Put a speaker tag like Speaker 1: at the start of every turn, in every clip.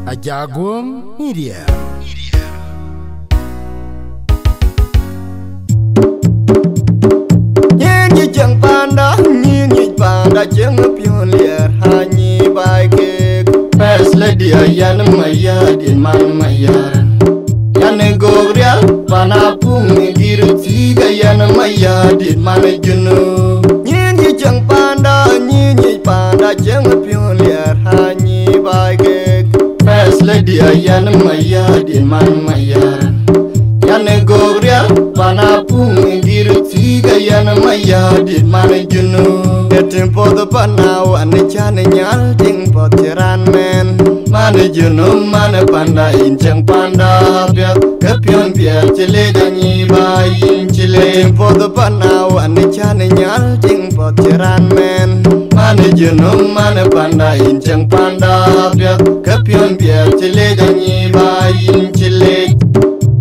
Speaker 1: Ajagum Media.
Speaker 2: Nyi jeng panda, nyi panda jeng pion liar hanyi baike. Pes lady ayan maya din man maya. Yan gogrial panapung giru tiga yan maya din man junu. Nyi jeng panda, nyi panda jeng pion liar hanyi baike. Pes lady ayan maya din man maya. Yan gogrial panapung giru tiga yan maya din man junu. Getting for the panau and the channel ting potiran men. Mane junu mane panda inchang panda biat kepion biat chile danyi bayin chile. Getting for the panau and the channel ting potiran men. Mane junu mane panda inchang panda biat kepion biat chile danyi bayin chile.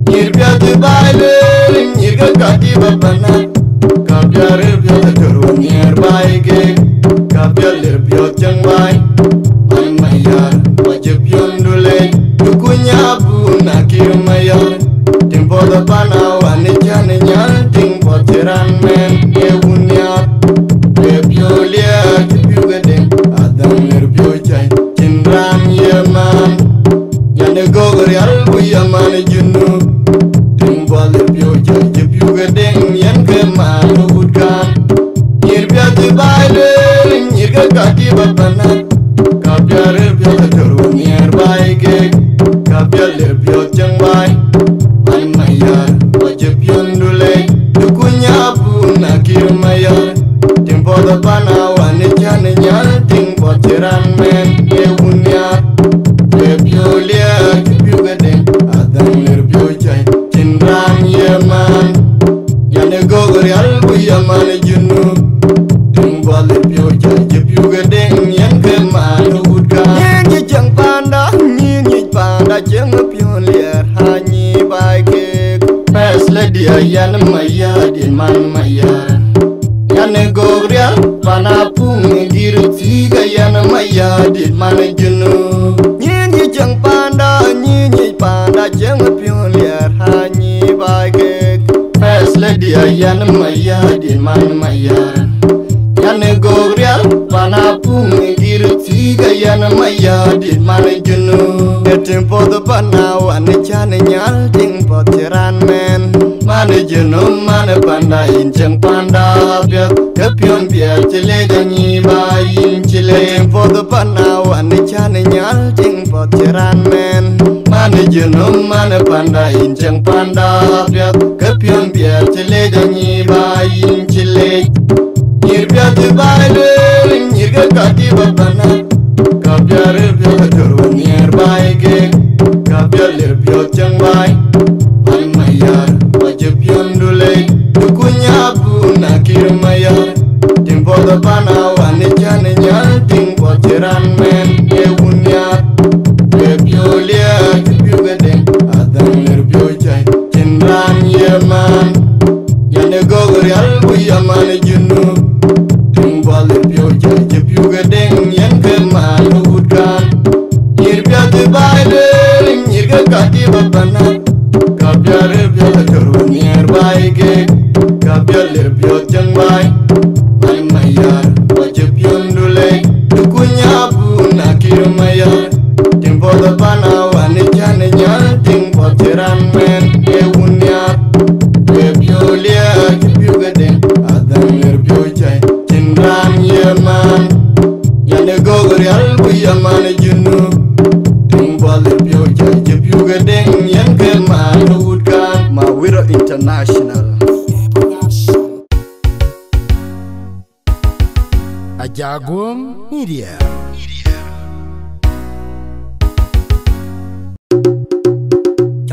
Speaker 2: Nirbiat baile nirga kati babana. Kapiar biat turun nearby gig. Kapiar biat jangbai. Mai mayar wajib yondule. Dukunya bu nakir mayar. Timpo the panawan jane nyal timpo tiran men ewunya. Bebiolia kipugade adam nerbio chai cindram yaman. Yane gogorial bu yaman junu. Timpo lebio chai kipugade yan keman udkan. Nirbiat baile nirga kati babana. Kapiar biat turun nearby gig. Kapiar biat jangbai. Mai mayar wajib yondule. Dukunya bu nakir mayar. Timpo the panawan jane nyal timpo tiran men ewunya. Bebiolia kipugade adam nerbio chai cindram yaman. Yane gogorial bu yaman junu. Timpo lebio chai kipugade yan keman udkan. Nyi jeng panda, nyi panda jeng pion liar hanyi baike. Pes lady ayan maya din man maya. Yan gogrial panapung giru tiga yan maya din man junu. Nyi jeng panda, nyi panda jeng pion liar hanyi baike. Pes lady ayan maya din man maya. Yan gogrial panapung giru tiga yan maya din man junu. Getting for the panau and the channel ting potiran men. Mane junu mane panda inchang panda biat kepion biat chile danyi bayin chile. Getting for the panau and the channel ting potiran men. Mane junu mane panda inchang panda biat kepion biat chile danyi bayin chile. Nirbiat baile nirga kati babana. Kapiar biat turun nearby gig. Kapiar biat jangbai. Mai mayar wajib yondule. Dukunya bu nakir mayar. Timpo the panawan jane nyal timpo tiran men ewunya. Bebiolia kipugade adam nerbio chai cindram yaman. Yane gogorial bu yaman junu. Timpo lebio chai kipugade yan keman udkan. Nirbiat baile nirga kati babana. Kapiar biat turun nearby gig. Kapiar biat jangbai. Mai mayar wajib yondule. Dukunya bu nakir mayar. Timpo the panawan jane nyal timpo tiran men ewunya. Bebiolia kipugade adam nerbio chai cindram yaman. Yane gogorial bu yaman junu. Timpo lebio chai kipugade yan keman udkan. Mawira International.
Speaker 1: Ajagum Media.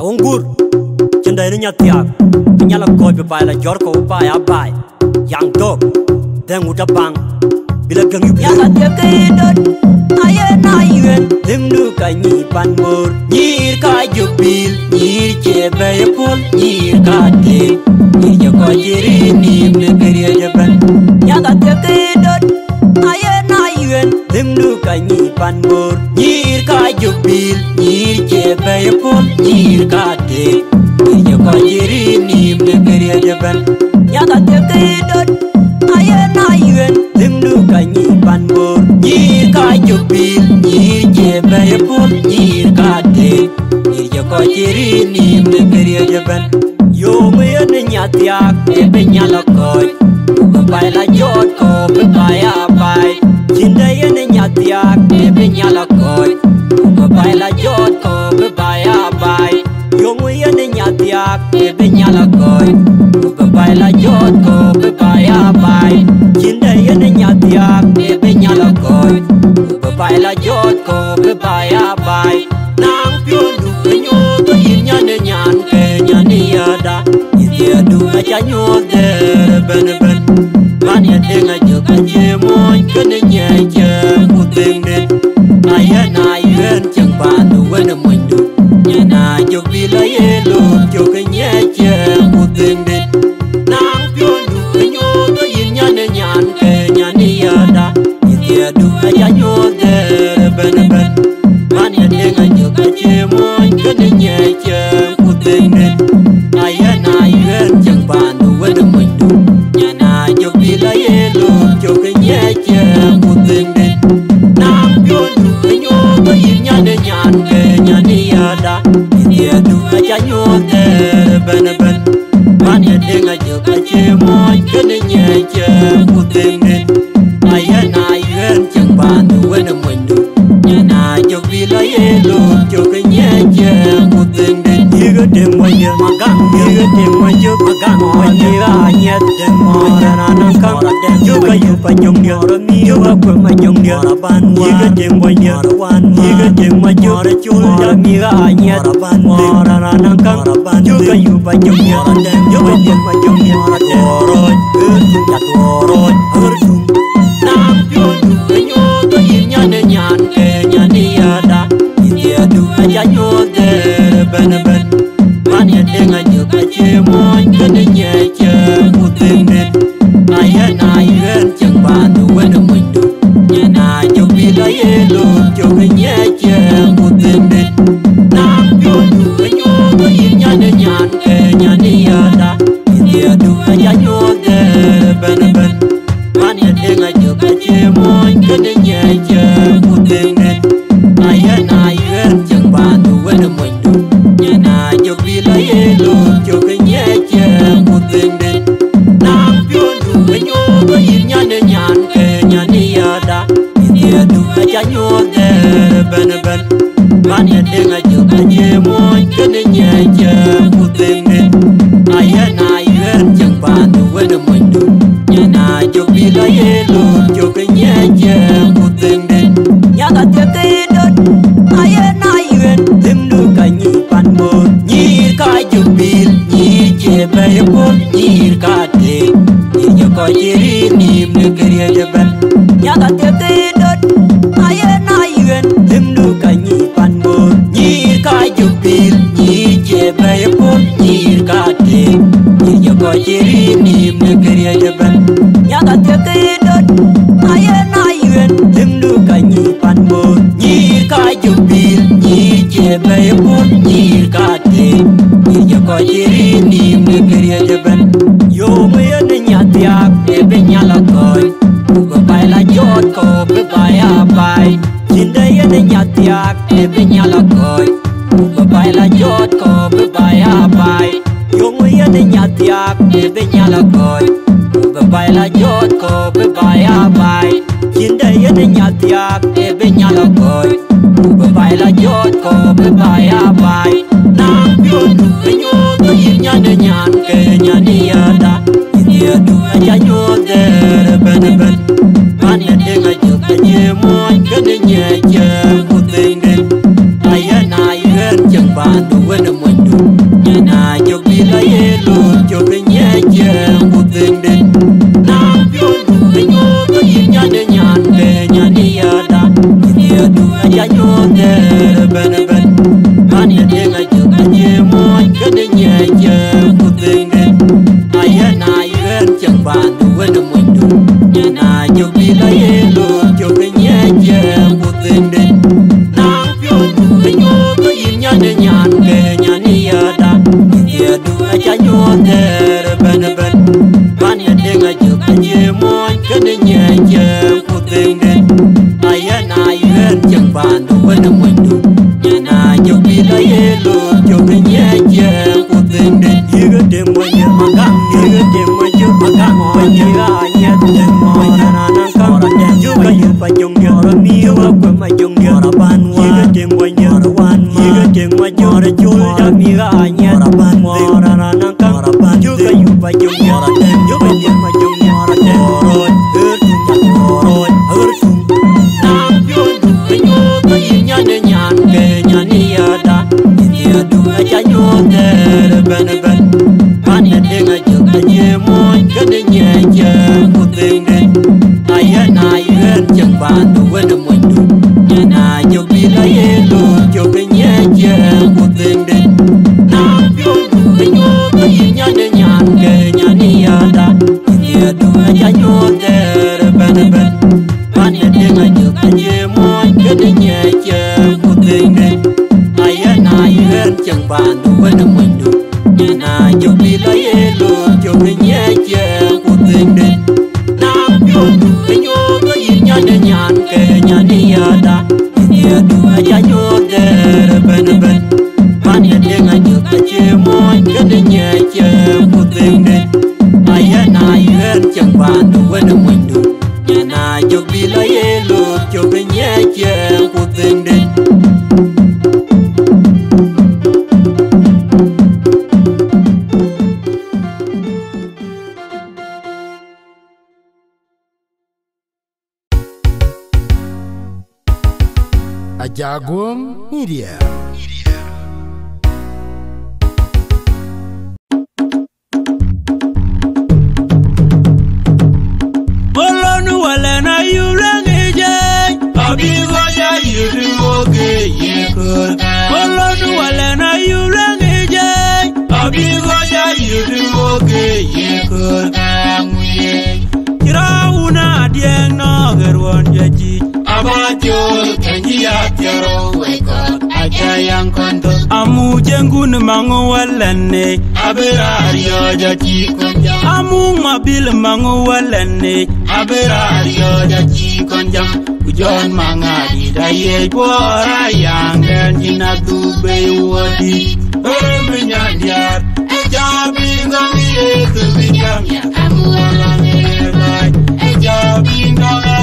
Speaker 3: Unggur cendai nya tiak nyala koi be bai la jor ko bai abai yang dog den uda bang bila gang yu
Speaker 4: yang ate kedot ayen ayuen
Speaker 3: dem nu ka ni pan mur nyir ka jubil nyir che bay pol nyir ka de ni je ko jiri ni me geriya jaban
Speaker 4: yang ate kedot ayen ayuen
Speaker 3: dem nu ka ni panbor nyir ka jubil nyir chebe pon nyir ka de nyir ka jiri nim de periya jaban
Speaker 4: ya ka te ke dot aye na yuen
Speaker 3: limdu ka ni panbor nyir ka jubil nyir chebe pon nyir ka de nyir ka jiri nim de periya jaban yo me ne nyatyak e be nyala koy bai la jot ko be bai abai jinda ye ne nyatyak e be nyala koy bai la jot ko be bai abai yo me ye ne nyatyak e be nyala koy bai la jot ko be bai abai jinda ye ne nyatyak e be nyala koy bai la jot ko be bai abai nang pyo du nyo to yin nyan nyan ke nyan yada ye du aja nyo de ben ben man ya denga jo ka che moy ken nya che puting de aya na yen chang pa du wen mo du nya na jo bi la ye lo jo ka nya che puting de nang pyo du nyo to yin nyan nyan ke nyan yada ye du aja nyo de ben ben man ya denga jo ka che moy ken nya che puting de aya na yen chang pa du wen mo du nya na jo bi la ye lo jo ka nya che puting de nang pyo du nyo to yin nyan nyan ke nyan yada ye du aja nyo de ben ben man ya denga jo ka che moy ken nya che puting de aya na yen chang pa du wen mo du nya na jo bi la ye lo jo ka nya che puting de yiga de mo ye magang yiga de mo jo magang mo ye ga nyet de mo na na kang jo ka yu pa nyong ye mi yo ka ko ma nyong ye ban yiga de mo ye wan yiga de mo jo ra chul ya mi ga nyet ban mo na na kang jo ka yu pa nyong ye jo ka de mo nyong ye ra de ro ya to ro ur na pyo du nyo to yin nyan nyan ke nyan ya da ye du aja nyo de ben ben man ya denga jo ka che moy ken nya che puting de aya na yen chang ba du wen mo du nya na jo bi la ye lo jo ka nya che puting de na pyo du nyo to yin nyan nyan ke nyan ya da ye du aja nyo de ben ben man ya denga jo ka che moy ken nya che puting de aya na yen chang ba du wen mo du nya na jo bi la ye lo jo ka nya che puting de na pyo du nyo to yin nyan nyan ke nyan ya da ye du aja nyo de ben ben man ya denga jo ka che moy ken nya che puting de aya na yen chang ba du wen mo du nya na jo bi la ye lo jo ka nya che puting de
Speaker 4: ya ka te ke dot aye na yuen
Speaker 3: limdu ka ni panbor nyir ka jubil nyir chebe pon nyir ka de nyir ka jiri nim de periya jaban
Speaker 4: ya ka te ke dot aye na yuen
Speaker 3: limdu ka ni panbor nyir ka jubil nyir chebe pon nyir ka de nyir ka jiri nim de periya jaban
Speaker 4: ya ka te ke dot aye na yuen
Speaker 3: limdu ka ni panbor nyir ka jubil nyir chebe pon nyir ka de nyir ka jiri nim de periya jaban yo me ne nyatyak e be nyala koy ko bai la jot ko be bai abai jinda ye ne nyatyak e be nyala koy ko bai la jot ko be bai abai yo me ne nyatyak e be nyala koy ko bai la jot ko be bai abai jinda ye ne nyatyak e be nyala koy ko bai la jot ko be bai abai na pyo du nyo to yin nyan nyan ke nyan ya da ye du aja nyo de ben ben man ya denga jo ka che moy ken nya che puting de aya na yen chang ba du wen mo du nya na jo bi la ye lo jo ka nya che puting de na pyo du nyo to yin nyan nyan ke nyan ya da ye du aja nyo de ben ben man ya denga jo ka che moy ken nya che puting de aya na yen chang ba du wen mo du nya na jo bi la ye lo jo ka nya che wena mwendo Yana jopila yelo jokenye kutende Iga demwanya makam Iga demwanya makam Panyiga anyat demwanya nanangkam Juga yupa jongya Miwa kwa majongya Panwa Iga demwanya wanma Iga demwanya julja Miga anyat Panwa nanangkam Juga yupa jongya Juga yupa jongya Orot Orot Orot Nampion Kenyo Kenyanya nyan Kenyanya ada Dia dua janyo ben Pane denga juga nyemoy Kadenya kutende Ayana yen jeng bantu wena mundu Yana jopila yelo jokenya kutende Nampion kenyo kenyanya nyan kenyanya ada Dia dua janyo ben Pane denga juga nyemoy Kadenya kutende Ayana yen jeng bantu wena mundu Yana jopila yelo jokenya kutende Nampion kenyo kenyanya nyan kenyanya ada Dia dua janyo ben Pane denga juga nyemoy Kadenya kutende Ayana yen jeng bantu wena mundu Yana jopila yelo jokenya kutende
Speaker 1: Jagung Media.
Speaker 5: Bolonu wala na yulang ejay, abigo ya yuduoge yekur. Bolonu wala na yulang ejay, abigo ya yuduoge yekur. Kirawuna dieng no gerwon jaji. Abajol kenjiya tiaro wekot aja yang konto Amu jenggun mangu walane Aberario jaji konjam Amu mabil mangu walane Aberario jaji konjam Ujon mangadi daye bora yang genjina tube wadi Menyandiar Ejabi ngangi tubijam ya Amu walane bay Ejabi ngangi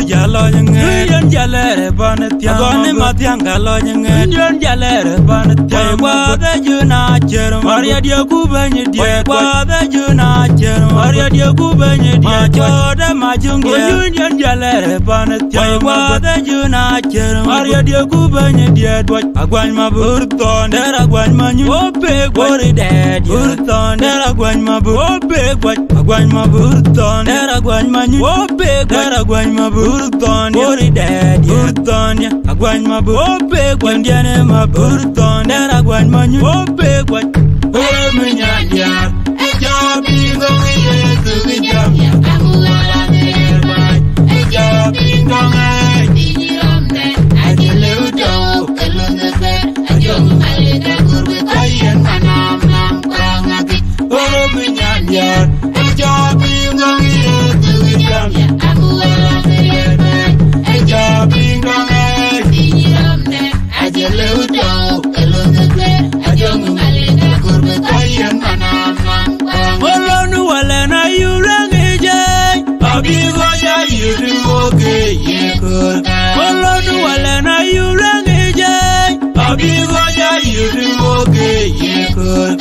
Speaker 5: Jalo nyengen, Indian jalere banet yang agone matiang galo nyengen, Indian jalere banet yang wada juna jerum, Maria dia kubanye dia, wada juna jerum, Maria dia kubanye dia, joda majung dia, Indian jalere banet yang wada juna jerum, Maria dia kubanye dia, buat agwan mabur ton, dera agwan manyu, ope gori ded, burton, dera agwan mabur, ope buat agwan mabur ton, dera agwan manyu, ope dera agwan mabur. Burton, bori dad, burton ya. Agwan ma bope, gwan diane ma burton. Dara gwan ma nyu bope, gwan. Oh menyanyi, ejabi ngongi kubijam ya. Kamu ala merbai, ejabi ngongi. Dini romne, aja leudo, kelungepe, ajong maleda kurbe kayen manam nam kurangati. Oh menyanyi, ejabi ngongi kubijam ya. Kamu ala Bolonu wala na yulang ejay, abigo ya yuduoge yekur. Bolonu wala na yulang ejay, abigo ya yuduoge yekur.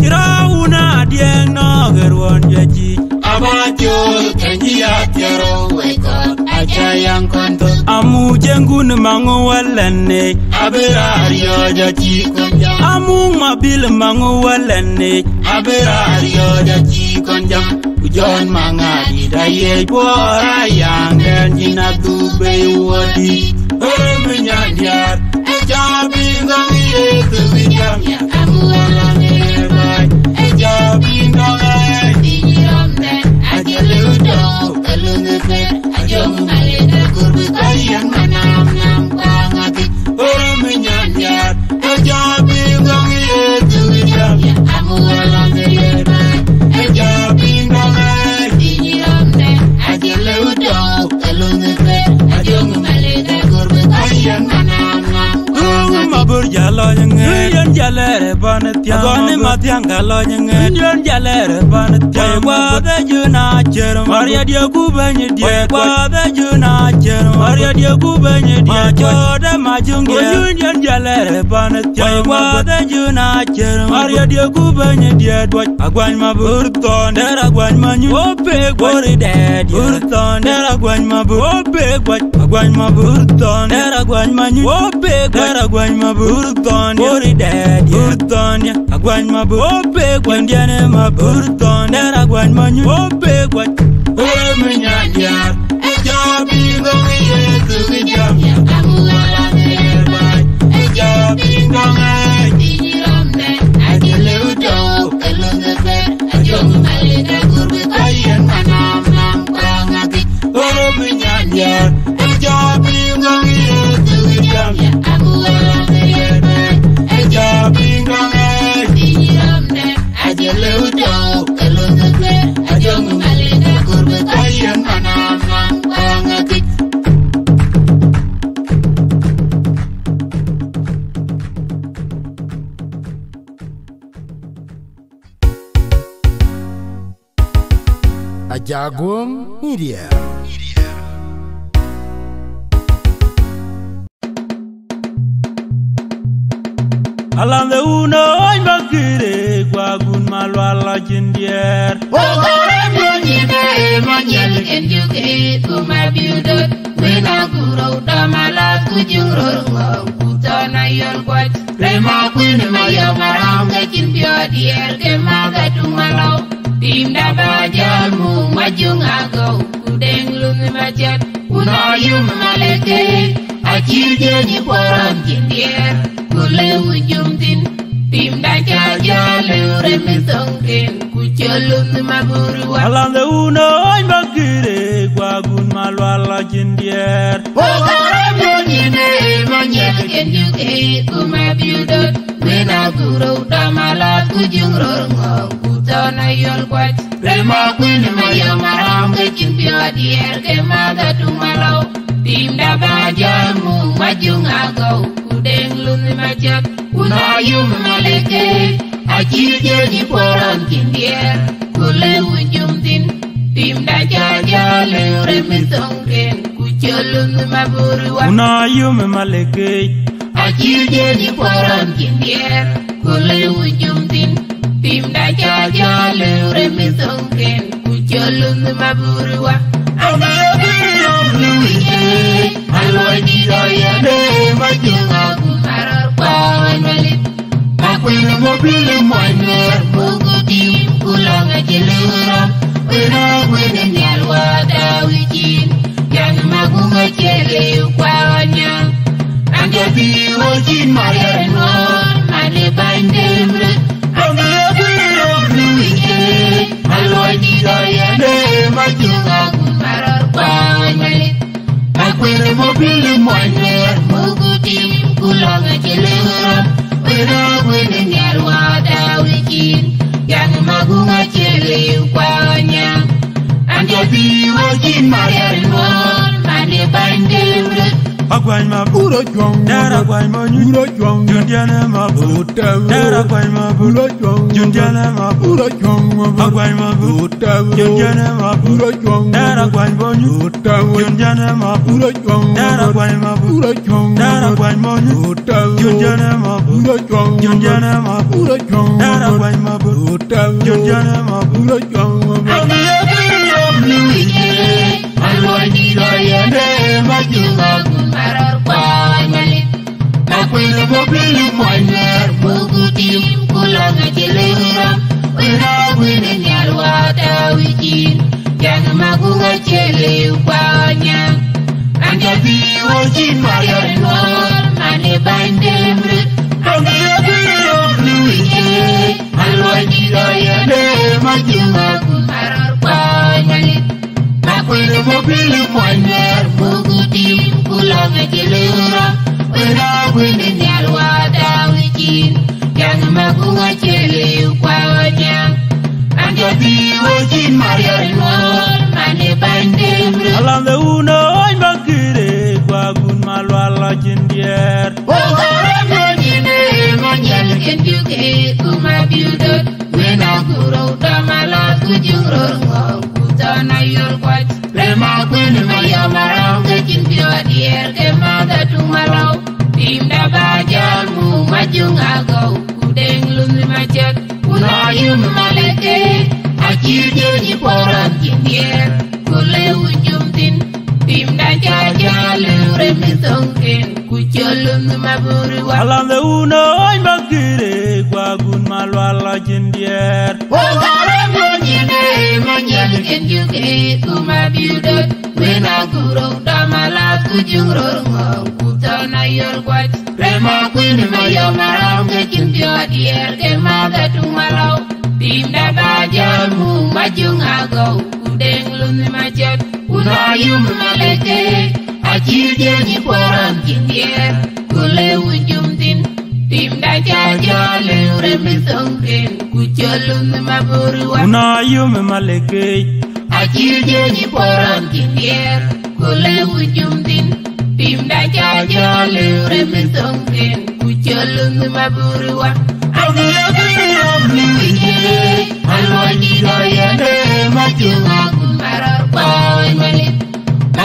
Speaker 5: Kirawuna dieng no gerwon jaji, abajol kenjiya tiaro wekot aja yang konto. Amu jenggun mangu walane, aberario jaji konjam. Amu mabil mangu walane, aberario jaji konjam. Ujon mangadi daye bora yang genjina tube wadi. Menyandiar, ejabi ngangi kubijam ya. Kamu walane jalere banetiang agone matiang galonye Indian jalere banetiang kwa de juna cher Maria dia kubanye dia kwa de juna cher Maria dia kubanye dia choda majung dia Indian jalere banetiang kwa de juna cher Maria dia kubanye dia dwaj agwan maburton der agwan manyu ope gori dad burton der agwan mabur ope gwaj agwan maburton der agwan manyu ope der agwan maburton gori dad burton ya agwan mabur ope gwandiane maburton der agwan manyu ope gwaj o minyadia ejabi ngongiye tugijam ya amugala nebai ejabi ngongai diniromne ajeleudo kelungefer ajong malena gurbe kayen manam nam kwangati o minyadia ejabi ngongiye tugijam ya amugala nebai ejabi ngongai diniromne ajeleudo kelungefer ajong malena gurbe kayen manam nam kwangati
Speaker 1: Jagung Media.
Speaker 5: Alam de uno ay magire gwagun malwala jindier
Speaker 4: Ogore monyine monyel kenjuke kuma biudot Wena kuro damala kujurur ngong kutana yol kwat Rema kwini mayo maranga jimbio dier ke magatung malau Tinda bajalmu majung agau kudeng lumi macet Unayum maleke acir jenyi poram jindier Kule ujung tin Tinda jajale remisongkin Kucholum maburuwa
Speaker 5: Alam de uno ay magire gwagun malwala jindier
Speaker 4: Ogore monyine monyel kenjuke kuma biudot Wena kuro damala kujurur ngong kutana yol kwat Rema kwini mayo maram kecing pio dier ke magatung malau Tinda bajalmu majung agau kudeng lumi macet Unayum maleke acir jenyi poram jindier Kule ujung tin Tinda jajale remisongken kucholum maburuwa
Speaker 5: Unayum maleke
Speaker 4: acir jenyi poram jindier Kule ujung tin Tinda jajale remisongken kucholum maburuwa Amagirong luwike Alwai didoyane majung aku marar pawan malit Makwene mobile moiner Mugu tim pulang ajeluram Wena kwene nyalwa dawicin Yang magu ngecele ukawanya Anggabi wajin marian mon Mane bandemre Amagirong luwike Alwai didoyane majung aku marar pawan malit Makwene mobile moiner Mugu tim pulang ajeluram Wena kwene nyalwa dawicin Yang magu ngecele ukawanya Anggabi wajin marian mon Mane bandemre
Speaker 5: agwan mabur
Speaker 1: Uro jong
Speaker 5: der agwan manyu
Speaker 1: Uro jong
Speaker 5: jundiane mabur der agwan mabur
Speaker 1: Uro jong
Speaker 5: jundiane mabur
Speaker 1: Uro jong
Speaker 5: agwan mabur jundiane mabur
Speaker 1: Uro jong
Speaker 5: der agwan manyu jundiane mabur
Speaker 1: Uro jong
Speaker 5: der agwan mabur
Speaker 1: Uro jong
Speaker 5: der agwan manyu jundiane mabur
Speaker 1: Uro jong
Speaker 5: jundiane mabur
Speaker 1: Uro jong
Speaker 5: der agwan mabur jundiane mabur
Speaker 1: Uro jong
Speaker 4: Amagirong luwike Alwai didoyane majung aku marar pawan malit Makwene mobile moiner Mugu tim pulang ajeluram Wena kwene nyalwa dawicin Yang magu ngecele ukawanya Anggabi wajin marian mon Mane bandemre Amagirong luwike Alwai didoyane majung aku marar pawan malit Makwene mobile moiner Mugu tim pulang ajeluram Wena kwene nyalwa dawicin Yang magu ngecele ukawanya Anggabi wajin marian mon Mane bandemre
Speaker 5: alam de uno ay magire gwagun malwala jindier
Speaker 4: Ogore monyine monyel
Speaker 6: kenjuke kuma biudot wena kuro damala kujuro ngong kutana yol kwat lema kwini mayamarang kekin biodier kemada tumalau timda bajal mu majunga gau kudeng lumi macet kunayum maleke akir joni poran kindier kule ujumtin timda jajal remisongken kucholum maburi wa
Speaker 5: alam de uno ay magire gwagun malwala jindier
Speaker 6: ogare monyene monyene kenjuke kuma biudot wena kuro damala kujuro ngong kutana yor kwat rema kwini mayamarang kekin biodier kemada tumalau timda bajamu majunga gau kudeng lumi macet kunayum maleke akir jeni poran kindier kule ujumtin timda jajale remisongken kucholum maburwa
Speaker 5: kunayum maleke
Speaker 6: akir jeni poran kindier kule ujumtin timda jajale remisongken kucholum maburwa alwani doyane majunga kumarar pawai malik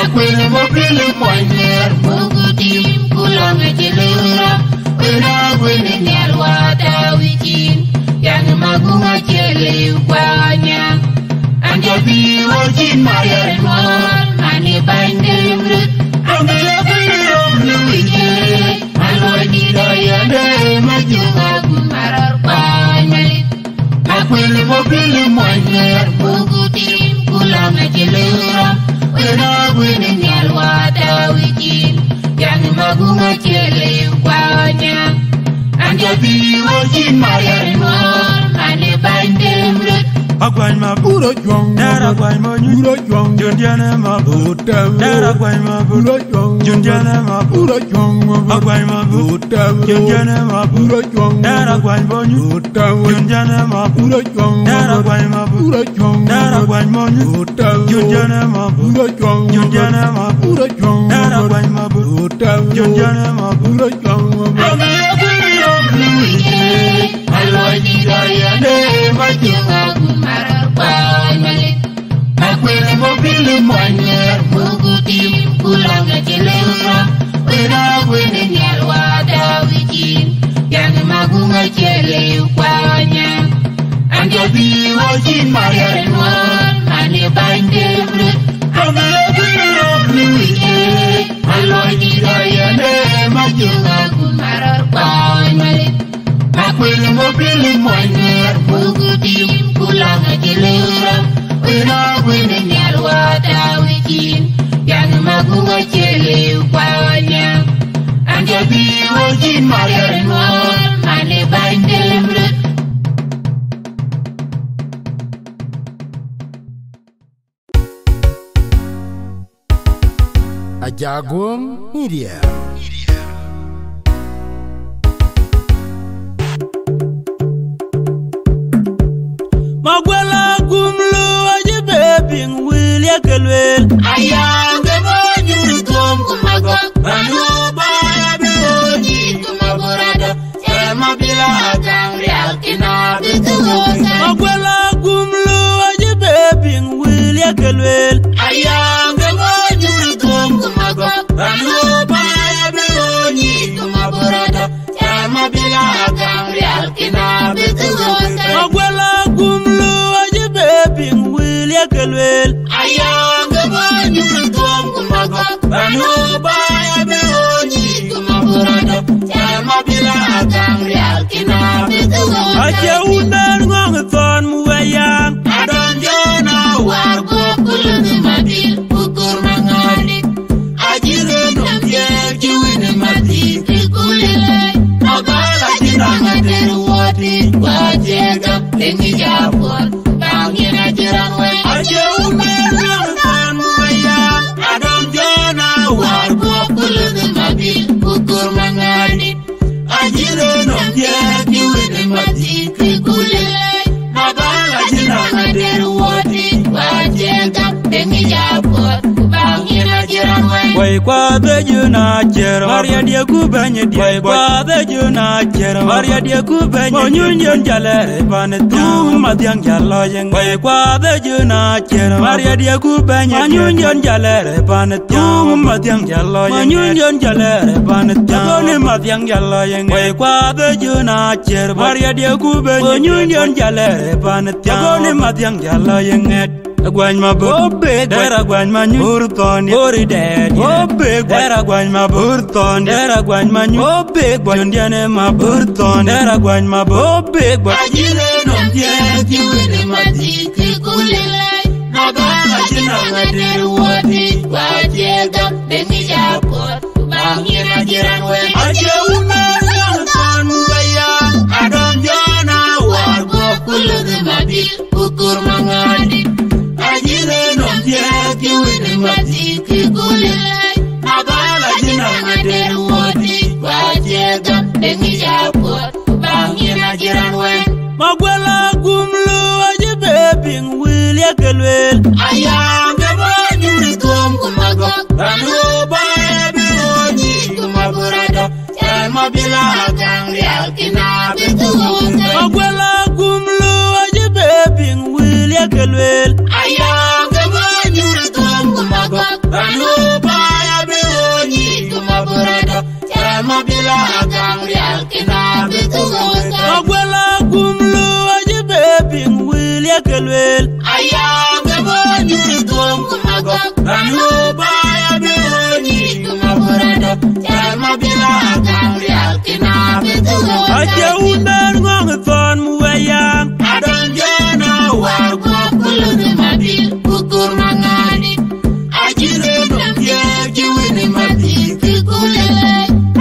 Speaker 6: akwene mobile moiner mugudim kulame jelura wena wene nyalwata wikin yang magunga jele ukwanya anjabi wajin mayar mol mani bandem rut ambil belum luwike alwani doyane majunga kumarar pawai malik akwene mobile moiner mugudim kulame jelura wena wene nyalwata wikin yang magunga jele ukwanya anjabi wajin mayar mol mani bandem rut
Speaker 5: agwan maburo jong dara gwan monyuro jong jondiana mabuta dara gwan maburo jong jondiana maburo jong agwan mabuta jondiana maburo jong dara gwan monyuta jondiana maburo jong dara gwan maburo jong dara gwan monyuta jondiana maburo jong jondiana maburo jong dara gwan mabuta jondiana maburo jong
Speaker 6: alwani doyane majunga kumarar pawai malik akwene mobile moiner mugudim kulanga jelura wena wene nyalwata wikin yang magunga jele ukwanya anjabi wajin mayar mol mani bandem rut alwani doyane majunga kumarar pawai malik akwene mobile moiner mugudim kulanga jelura wena wene nyalwata wikin yang magunga jele ukwanya anjabi wajin mayar mol mani bandem rut
Speaker 1: Ajagum Media.
Speaker 5: magwela gumlu ajibe bing wilya kelwel
Speaker 6: ayange monyuru tom kumago banu baya beoni kumagorada sema bila atangri alkina bitugosa
Speaker 5: magwela gumlu ajibe bing wilya kelwel
Speaker 6: ayange monyuru tom kumago banu baya beoni kumagorada sema bila atangri alkina bitugosa
Speaker 5: magwela gumlu ajibe bing wilya kelwel
Speaker 6: ayange monyuru tom kumago banu baya beoni kumagorada sema bila atangri alkina bitugosa
Speaker 5: aje unen ngong ton muwayang
Speaker 6: adon jona wargo kulun mabil ukur mangani ajire nomje jiwine mati kulile nagala jiranga teruwati wajega tengi japon bangina jirangwe aje unen ngong ton muwayang adon jona wargo kulun mabil ukur mangani ajire nomje jiwine mati kulile nagala jiranga teruwati wajega tengi japon bangina jirangwe
Speaker 5: Wai kwa the juna chero Maria dia ku banye dia Wai kwa the juna chero Maria dia ku banye Monyun jalere panetu Madiang jalo yang Wai kwa the juna chero Maria dia ku banye Monyun jalere panetu Madiang jalo yang Monyun jalere panetu Kone madiang jalo yang Wai kwa the juna chero Maria dia ku banye Monyun jalere panetu Kone madiang jalo yang Agwan ma bobbe dera agwan ma nyurton ori ded bobbe dera agwan ma burton dera agwan ma nyobbe gwan diane ma burton dera agwan ma bobbe
Speaker 6: Ajile nom tie tiwene matiki kulele Nagala jina ngadir wati Wajega demi japot Bangina jiran we Aje umar yang muwaya Adam jana wargo kulele mati Ukur mangadi Ajile nom tie tiwene matiki kulele Nagala jina ngadir wati Wajega demi japot Bangina jiran we
Speaker 5: Magwala gumlu aje bebing Wilya kelwel
Speaker 6: Ayang kebanyuri tuam kumagok Ranu baebi onyi kumagurado Selma bila akang lial kina betuungan
Speaker 5: Magwala gumlu aje bebing Wilya kelwel
Speaker 6: Ayang kebanyuri tuam kumagok Ranu baebi onyi kumagurado Selma bila akang lial kina betuungan
Speaker 5: Magwala gumlu aje bebing Wilya kelwel
Speaker 6: Ayang kebanyuri tuam kumagok Ranu baebi onyi kumagurado Selma bila akang lial kina betuungan
Speaker 5: Aje unar ngong thon muwayang
Speaker 6: Adam jana wargo kulune mabil ukur mangani Ajire nom tie jiwine mati kikulele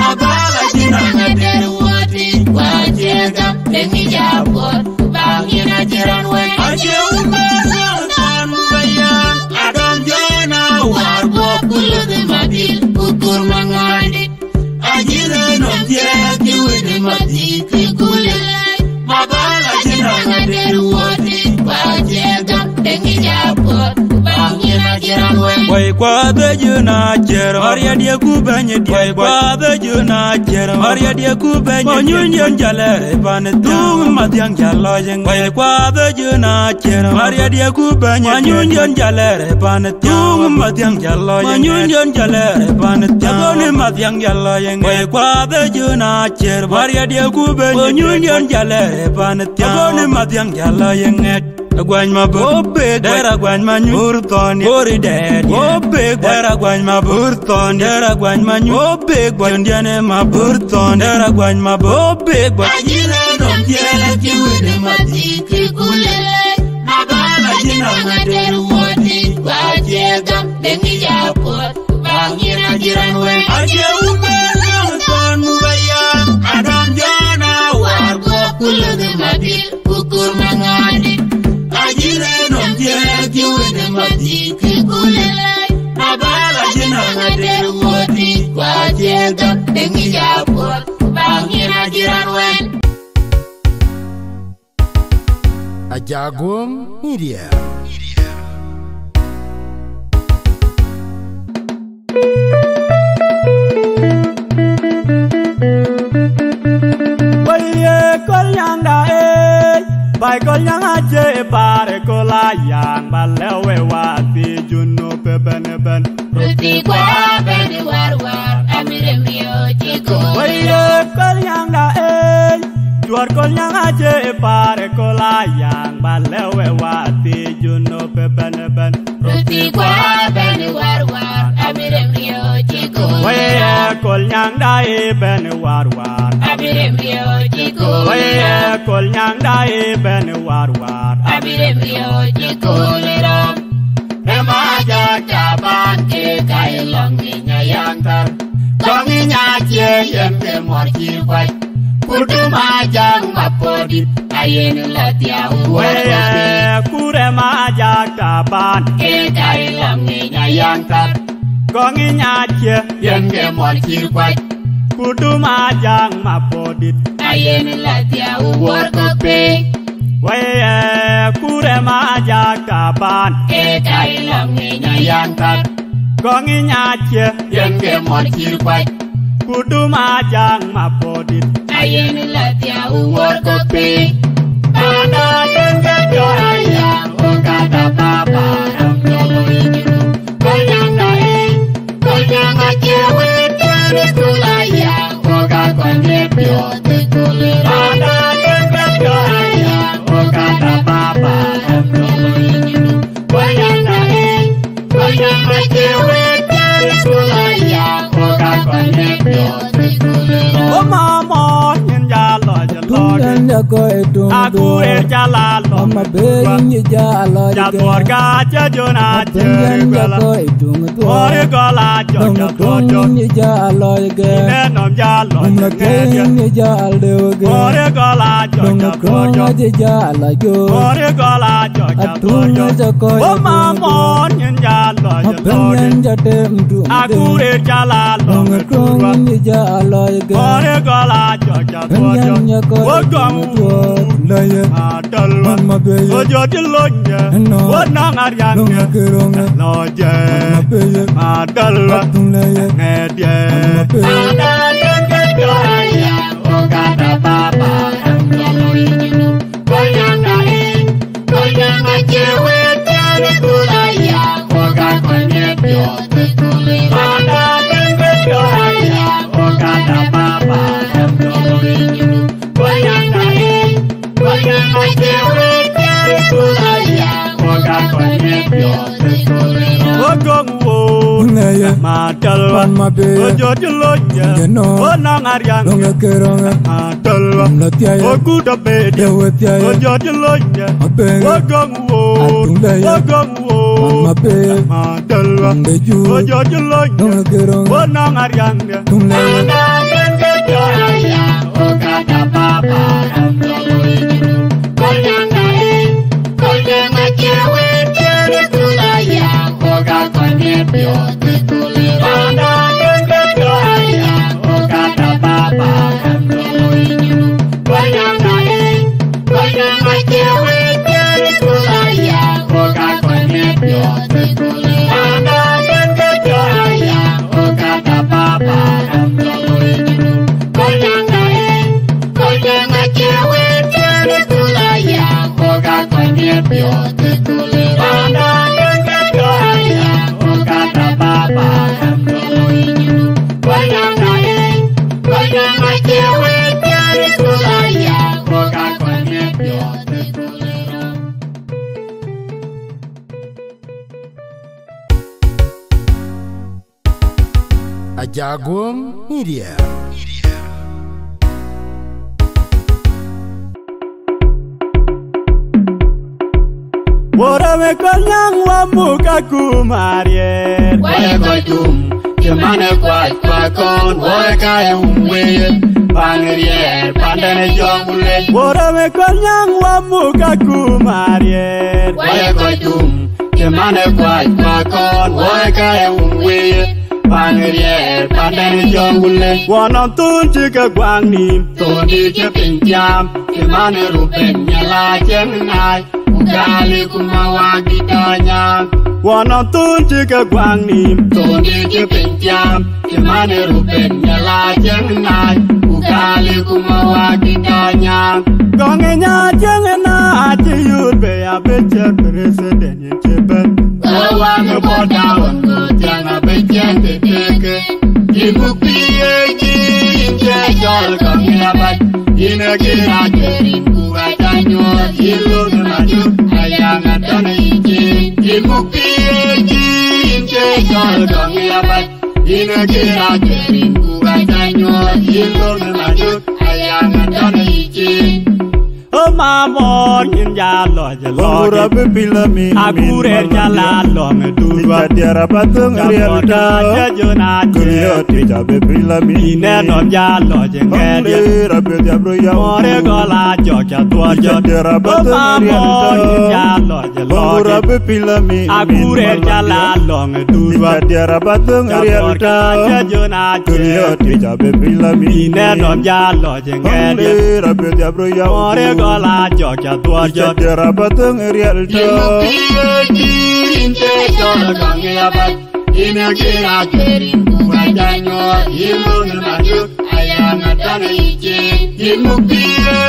Speaker 6: Abala jina ngader wati Wajega demi japot Bangina jiran we Aje umar ngong muwayang Adam jana wargo kulune mabil ukur mangani Ajire nom tie jiwine mati kikulele Mabala jina ngader wati Wajega demi japot Bangina jiran we
Speaker 5: Wai kwa the juna chero Maria dia ku banye dia Wai kwa the juna chero Maria dia ku banye Monyun jalere panetu Madiang jalo yang Wai kwa the juna chero Maria dia ku banye Monyun jalere panetu Madiang jalo yang Monyun jalere panetu Kone madiang jalo yang Wai kwa the juna chero Maria dia ku banye Monyun jalere panetu Kone madiang jalo yang Agwan ma bobbe dera agwan ma nyurton ori ded bobbe dera agwan ma burton dera agwan ma nyobbe gwan diane ma burton dera agwan ma bobbe
Speaker 6: Ajile nom tie jiwine mati kikulele Nagala jina ngader wati Wajega demi japot Bangina jiran we Aje umar ngong muwayang Adam jana wargo kulune mabil ukur mangadi Ajile nom tie jiwine mati kikulele Nagala jina ngader wati Wajega demi japot Bangina jiran we
Speaker 1: Ajagum Media.
Speaker 7: Baye kolyanga bay kolyanga je bare kolayang balewe wati junno peben
Speaker 6: Ruti kwa beni war amire mio chiko
Speaker 7: Baye kolyanga Juar kolyanga je bare kolayang balewe wati junno peben
Speaker 6: Ruti kwa beni war amire mio chiko
Speaker 7: Baye kolyanga beni war
Speaker 6: amire mio chiko
Speaker 7: Baye kolyanga beni war
Speaker 6: amire mio chiko liram Emaja taban ke kailong nyayang tar Kongi nyache yemte morchi kwai Kudu majang mapodit ayen latia
Speaker 7: Weye kure majak taban
Speaker 6: Ke kailong nyayang tar
Speaker 7: Kongi nyache
Speaker 6: yemte morchi kwai
Speaker 7: kudu majang mapodit
Speaker 6: ayen latia kope
Speaker 7: Weye kure majak taban
Speaker 6: Ke kailong nyayang tar
Speaker 7: Gongi nyache
Speaker 6: Yen ke mor chir kwaj
Speaker 7: Kudu majang mapodit
Speaker 6: Ayen latia uwar kopi
Speaker 7: Pada yen ke joaya
Speaker 6: Ogata papa Ramdolo ijiru Konyanga Konyanga chewe Tari kulaya Oga konde pyo Tikulira
Speaker 7: Pada yen ke joaya
Speaker 6: Ogata papa Ramdolo ijiru Konyanga Konyanga chewe Tari kulaya Oga konde pyo Tikulira
Speaker 7: O mamo yen jalo jalo Aku jala lo
Speaker 8: Mama beri jalo
Speaker 7: Jatuar gaja jona jegala Ore gola joja jojo
Speaker 8: jalo
Speaker 7: Ine nom jalo jengege Ore gola joja jojo Ore gola joja jojo O mamon yen jalo jalo Aku jala lo Ore gola joja jojo O gamu Adal Ojo dilonya O nangaryangnya Loje Adal Ngedye
Speaker 6: Ada yang kejoaya Ogata papa Ramdolo ijiru Konyanga chewe Tari kulaya Oga konde pyo Tikulira Ada yang kejoaya Ogata papa Ramdolo ijiru Konyanga chewe Tari kulaya Oga konde pyo Tikulira
Speaker 7: Ogongwo Madal Ojo dilonya O nangaryangnya Adal Oguda bede Ojo dilonya Ogongwo Madal Ojo dilonya O nangaryangnya
Speaker 6: Ada yang kejoaya Ogata papa Ramdolo ijiru Konyanga chewe Tari kulaya Oga konde pyo Tikulira Ada yang kejoaya Ogata papa Ramdolo ijiru Konyanga chewe Tari kulaya Oga konde pyo Tikulira Ada yang kejoaya Ogata papa Ramdolo ijiru Konyanga chewe Tari kulaya Oga konde pyo Tikulira Ada yang kejoaya Ogata papa Ramdolo ijiru Konyanga chewe Tari kulaya Oga konde pyo Tikulira
Speaker 1: Ajagung Media.
Speaker 7: Bora me konyang wa muka kumarier
Speaker 6: Waya koitum Kemane kwaj kwakon Woy kaya umwe Pangirier Pandane jongule
Speaker 7: Bora me konyang wa muka kumarier
Speaker 6: Waya koitum Kemane kwaj kwakon Woy kaya umwe Pangirier Pandane jongule
Speaker 7: Wanam tun chika gwang nim
Speaker 6: Tondi chepintiam Kemane rupen Nyala jengnai Ugali kumawagi tanya
Speaker 7: Wanam tun chika gwang nim
Speaker 6: Tondi chepintiam Kemane rupen Nyala jengnai Ugali kumawagi tanya
Speaker 7: Gongi nyajengena Achi yud be a becher President yin cheben
Speaker 6: Wange boda wango Tianga bechen te teke Ibupiye ki Inche jol kongi abat Ine kira kerin kuwa tanyo Ilu nunaju Ayanga tane ije Ibupiye ki Inche jol kongi abat Ine kira kerin kuwa tanyo Ilu nunaju Ayanga tane ije
Speaker 7: O mamon yin jalo
Speaker 9: Ora bebila mi
Speaker 7: Akure jala lo ngedurwa
Speaker 9: Jadiara patung realita
Speaker 7: Jajona
Speaker 9: Kuliah tidak bebila mi
Speaker 7: Ine nom jalo jengede
Speaker 9: Rabe diabro ya
Speaker 7: More gola jokya tuajo
Speaker 9: Jadiara patung
Speaker 7: mamon yin
Speaker 9: realita
Speaker 7: jalo
Speaker 9: Ora bebila mi
Speaker 7: Akure jala lo ngedurwa
Speaker 9: Jadiara patung realita
Speaker 7: Jajona
Speaker 9: Kuliah tidak bebila mi
Speaker 7: Ine nom jalo jengede
Speaker 9: Rabe diabro ya
Speaker 7: More gola jokya tuajo
Speaker 9: Jadiara patung realita
Speaker 6: Ibupiye ki Inche jol kongi abat ina kira kerin kuwa janyo ilu nemajuk ayana tana ije imu piye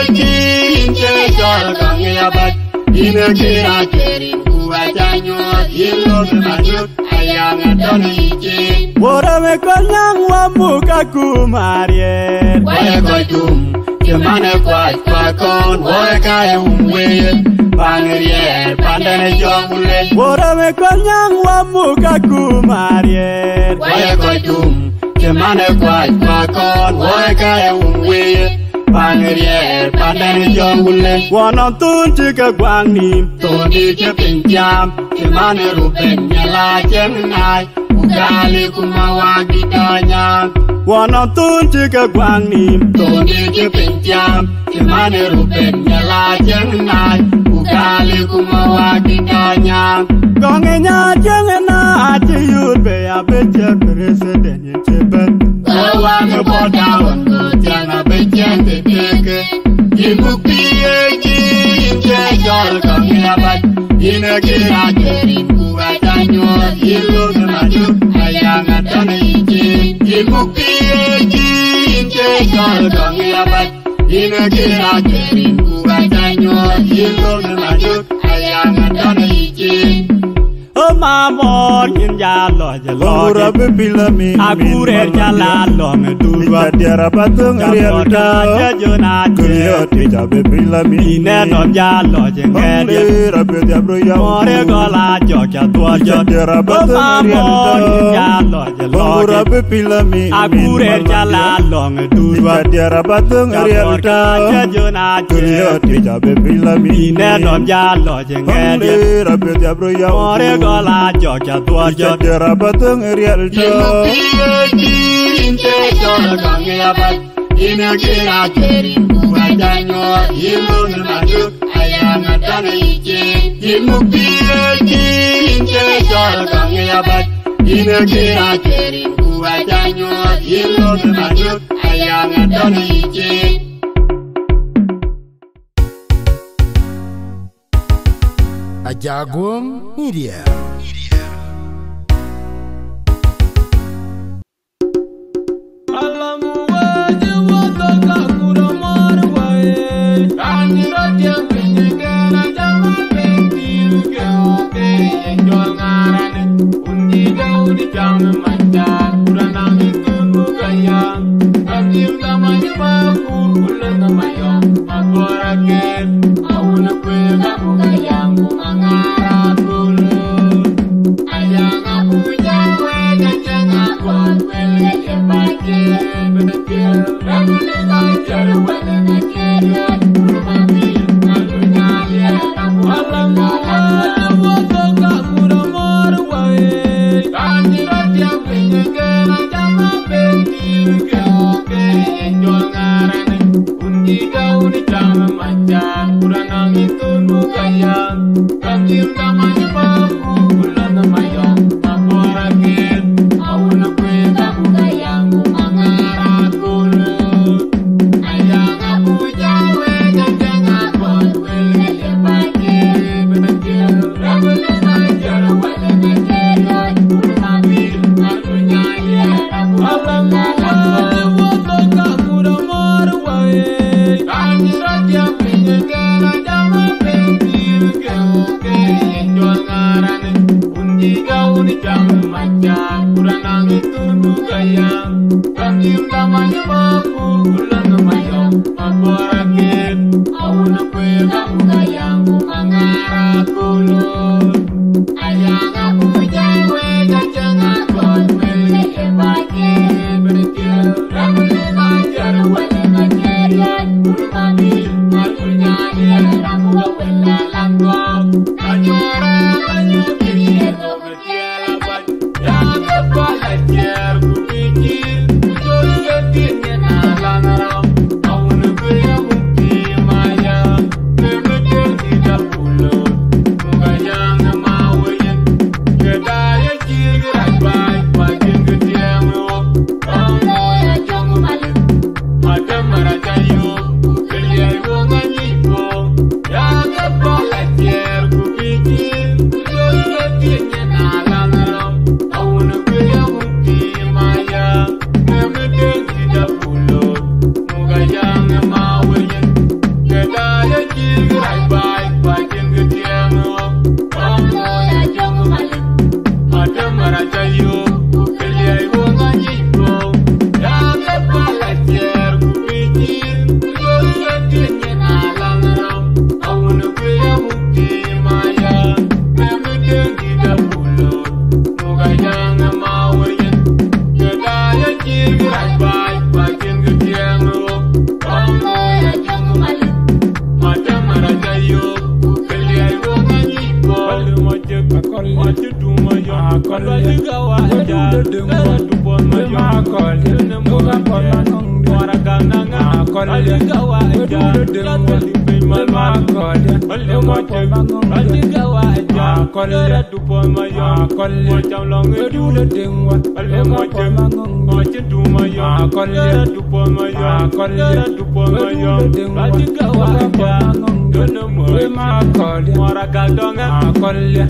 Speaker 6: inche jol kange abat ina kira kerin kuwa janyo ilu nemajuk ayana tana ije
Speaker 7: Wora me konyang wa muka kumarie
Speaker 6: Waya koitum Kemane kwa kon Woy kaya umwe Pangerier Pandane jongule
Speaker 7: Wora me konyang wa muka kumarie
Speaker 6: Waya koitum Kemane kwa kon Woy kaya umwe Pangerier Pandane jongule
Speaker 7: Wana tunji ka gwang nim
Speaker 6: Tondi ke pinjam Kemane rupen Nyala jengnai Ugali kumawagi danya
Speaker 7: Wana tunji ka gwang nim
Speaker 6: Tondi ke pinjam Kemane rupen Nyala jengnai Ugali kumawagi danya
Speaker 7: Gonge nya jengena ati yud be ya beche president yecheben
Speaker 6: Gawa me boda wango Tiana bechen te teke Imu piye ki Inche jol kami abat Ina kira kerin kuwa tanyo Ilu nemajuk ayana tana ije Imu piye ki Inche jol kami abat Ina kira kerin kuwa tanyo Ilu nemajuk ayana tana ije
Speaker 7: O mamon yin ya lo je lo
Speaker 9: Ora be pilami
Speaker 7: Akure jala lo me durwa
Speaker 9: Diara batong riel
Speaker 7: Jamota
Speaker 9: ta
Speaker 7: jejuna
Speaker 9: Kuyo
Speaker 7: je
Speaker 9: te jabe pilami
Speaker 7: Ine non ya lo je ngedye
Speaker 9: Mole rabe diabro ya
Speaker 7: More gola jokya tuwa jod
Speaker 9: Diara
Speaker 7: O
Speaker 9: batong riel
Speaker 7: mamon yin
Speaker 9: ta
Speaker 7: ya lo je lo
Speaker 9: Ora
Speaker 7: je
Speaker 9: be pilami
Speaker 7: Akure jala lo me durwa
Speaker 9: Diara batong riel
Speaker 7: Jamota
Speaker 9: ta
Speaker 7: jejuna
Speaker 9: Kuyo
Speaker 7: je
Speaker 9: te jabe pilami
Speaker 7: Ine non ya lo je ngedye
Speaker 9: Mole rabe diabro ya
Speaker 7: More gola jokya tuwa jod
Speaker 9: Diara batong riel ta
Speaker 6: Inche jol kange abat Ina kira kerin kuwa janyo Ilu nemajuk ayana tana ije Imu piye ki Inche jol kange abat Ina kira kerin kuwa janyo Ilu nemajuk ayana tana ije
Speaker 1: Ajagung Media.
Speaker 6: I wanna
Speaker 5: Kol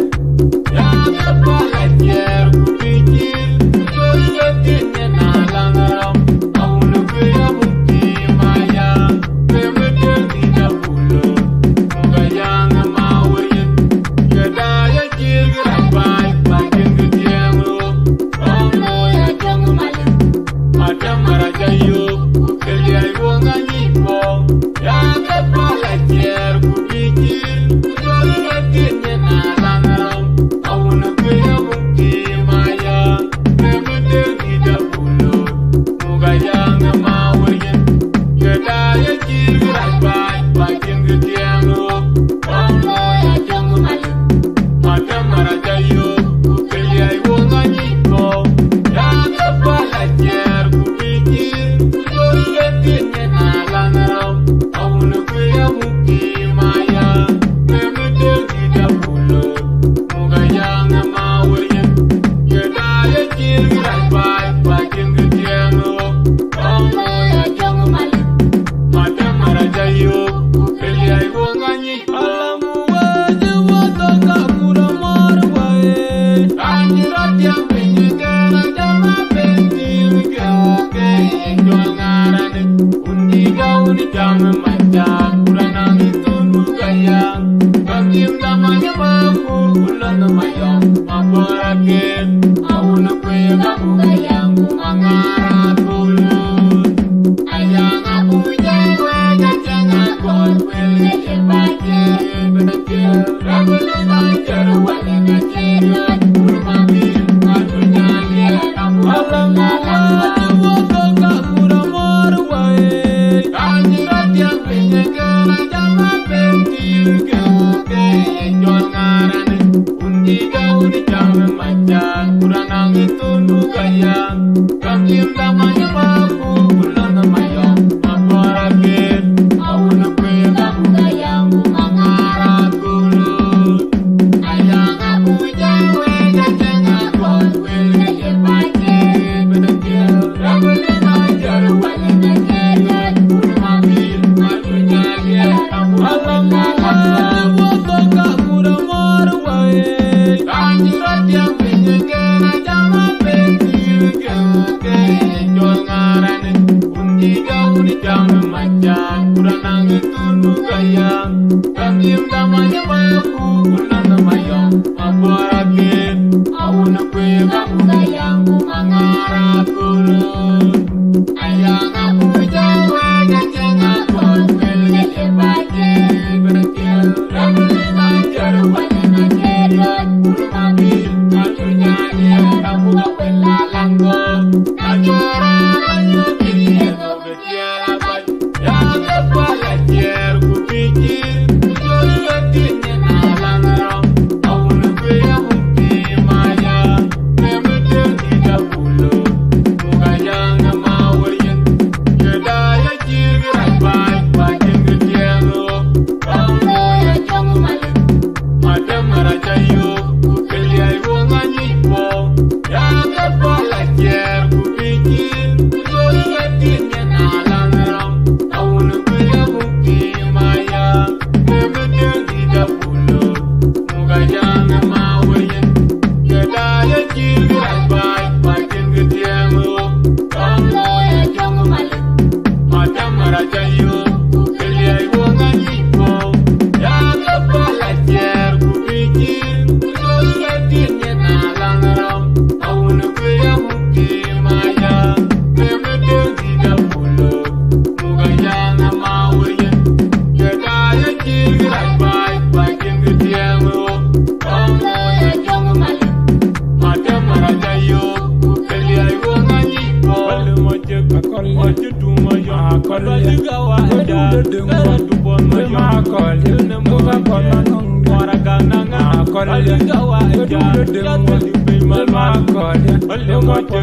Speaker 5: mal makolia ole moje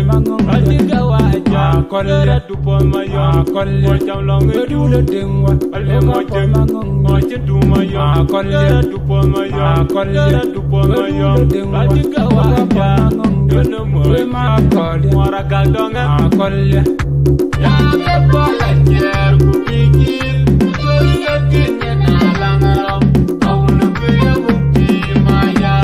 Speaker 5: adiga waja kolle du pon mayo kolle jam long du le dingwa ole moje moje du mayo kolle du pon mayo kolle du pon mayo adiga waja dono mo makolia mora galdonga kolle ya ke bola yer ku bigi kolle kinne na langaro awna be mukti maya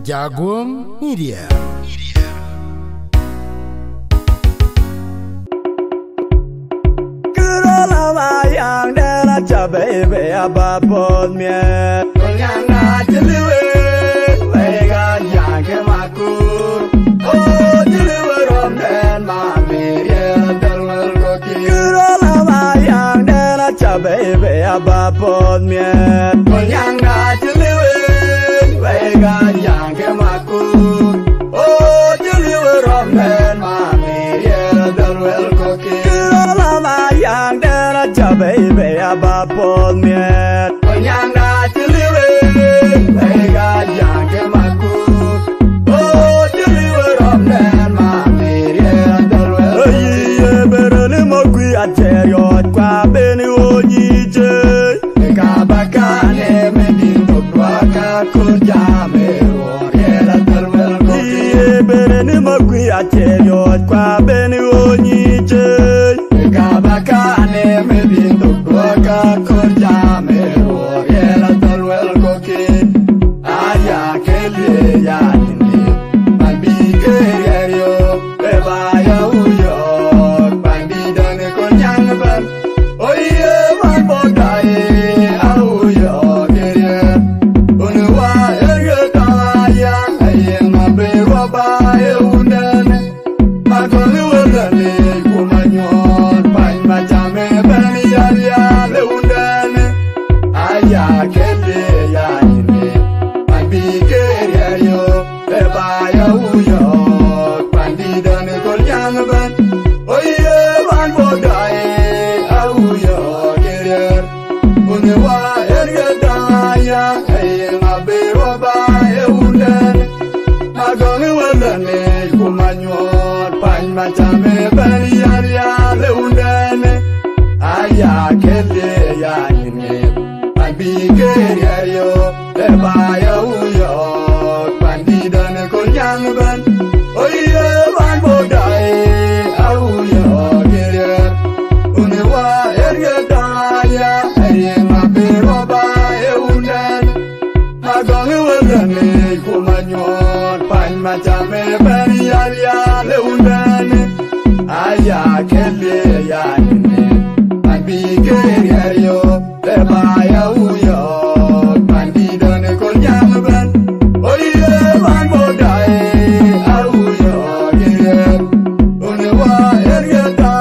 Speaker 1: Jagung Media.
Speaker 7: Yang dera cabai be abapon mie, yang ngajeliwe, wega yang kemakur, oh jeliwe romden mamir dalmer koki. Kurolama yang dera cabai be abapon mie, yang ngajeliwe, wega yang kemakur, oh jeliwe romden mamir dalmer koki. Kurolama yang dera baby abapon miet yang ngajeliwe wega yang kemakur oh jeliwe romden mamir dalwe oye berani mogui ateriot kwa beni onyije kabakane medinto kwaka kurjame oriela dalwe oye berani mogui ateriot kwa beni onyije kabakane medinto kwaka kurjame oriela dalwe koki aya kele ya ni babike yerio beba ya uyo bandidane konyang ban oye man bodae auyo kere unwa erga ya ayema bewa ba eunane magolu wala kumanyon pan majame bani ya leundane aya kele ya ni babike yerio beba ya uyo bandidane konyang ban oye man bodae auyo kere unwa erga ya ayema bewa ba eunane magolu wala kumanyon pan majame bani ya leundane aya kele ya ni babike yerio beba ya uyo bandidane konyang ban oye man bodae auyo kere unwa erga ya ayema bewa ba eundane magolu wala kumanyon pan majame bani ya leundane aya kele ya ni babike yerio beba ya uyo bandidane konyang ban oye man bodae auyo kere unwa erga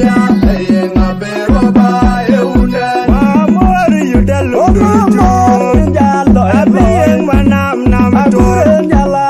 Speaker 7: ya ayema bewa ba eundane amor yudalo jalo abiyeng manam nam to jala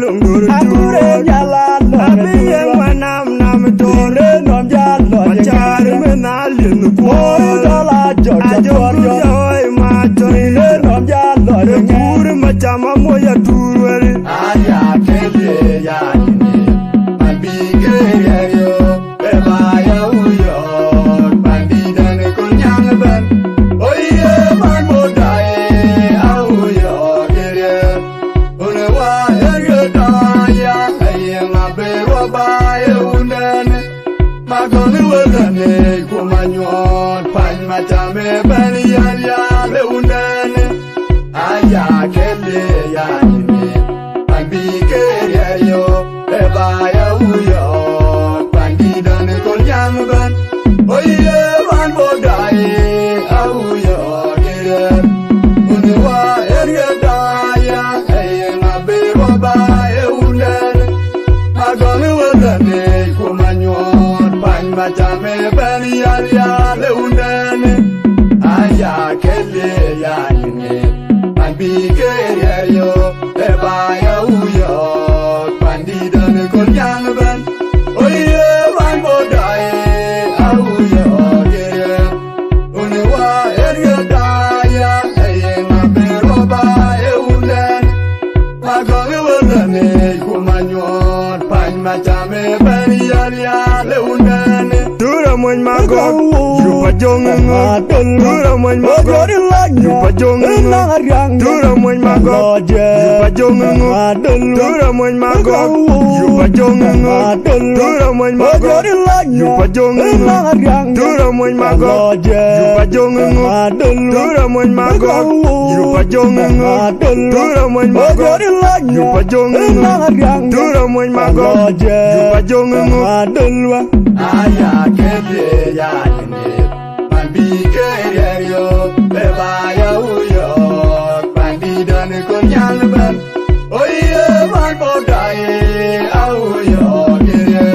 Speaker 9: lungur
Speaker 7: Agure jalan
Speaker 9: Abi yang manam nam tore
Speaker 7: nom jalan
Speaker 9: Pacar menalin
Speaker 7: Mori dala jojo
Speaker 9: Ajo yoy matoi
Speaker 7: nom jalan
Speaker 9: Gur macam moya turwari
Speaker 2: Aya kele ya ini Mabige yo Beba ya uyo Bandidan kunyang ban Oye man bodae Auyo kere Unewa erge daya Aye ngabero bae unden Magoni wadane kumanyon Pan matame ban ya le unden Aya kele ya ini Mabige yo Beba ya uyo Bandidan kunyang ban Oye man bodae Auyo kere Unewa erge daya Aye ngabero bae unden Magoni wadane kumanyon Pan matame ban ya le unden Aya kele ya ini Mabige yo Beba ya uyo Bandidan kunyang ban Oye man bodae Auyo kere Unewa erge daya Aye ngabero bae unden Magoni wadane kumanyon Pan matame ban ya le unden
Speaker 9: Tura moy mago Yupa jongengo Tura moy mago Yupa jongengo Tura moy mago Yupa jongengo Tura moy mago Yupa jongengo Tura moy mago Yupa jongengo Tura moy mago Yupa jongengo Tura moy mago Yupa jongengo Tura moy mago Yupa jongengo Tura moy mago Yupa jongengo
Speaker 2: Aya kele ya ini Mabige yo Beba ya uyo Bandidan kunyang ban Oye man bodae Auyo kere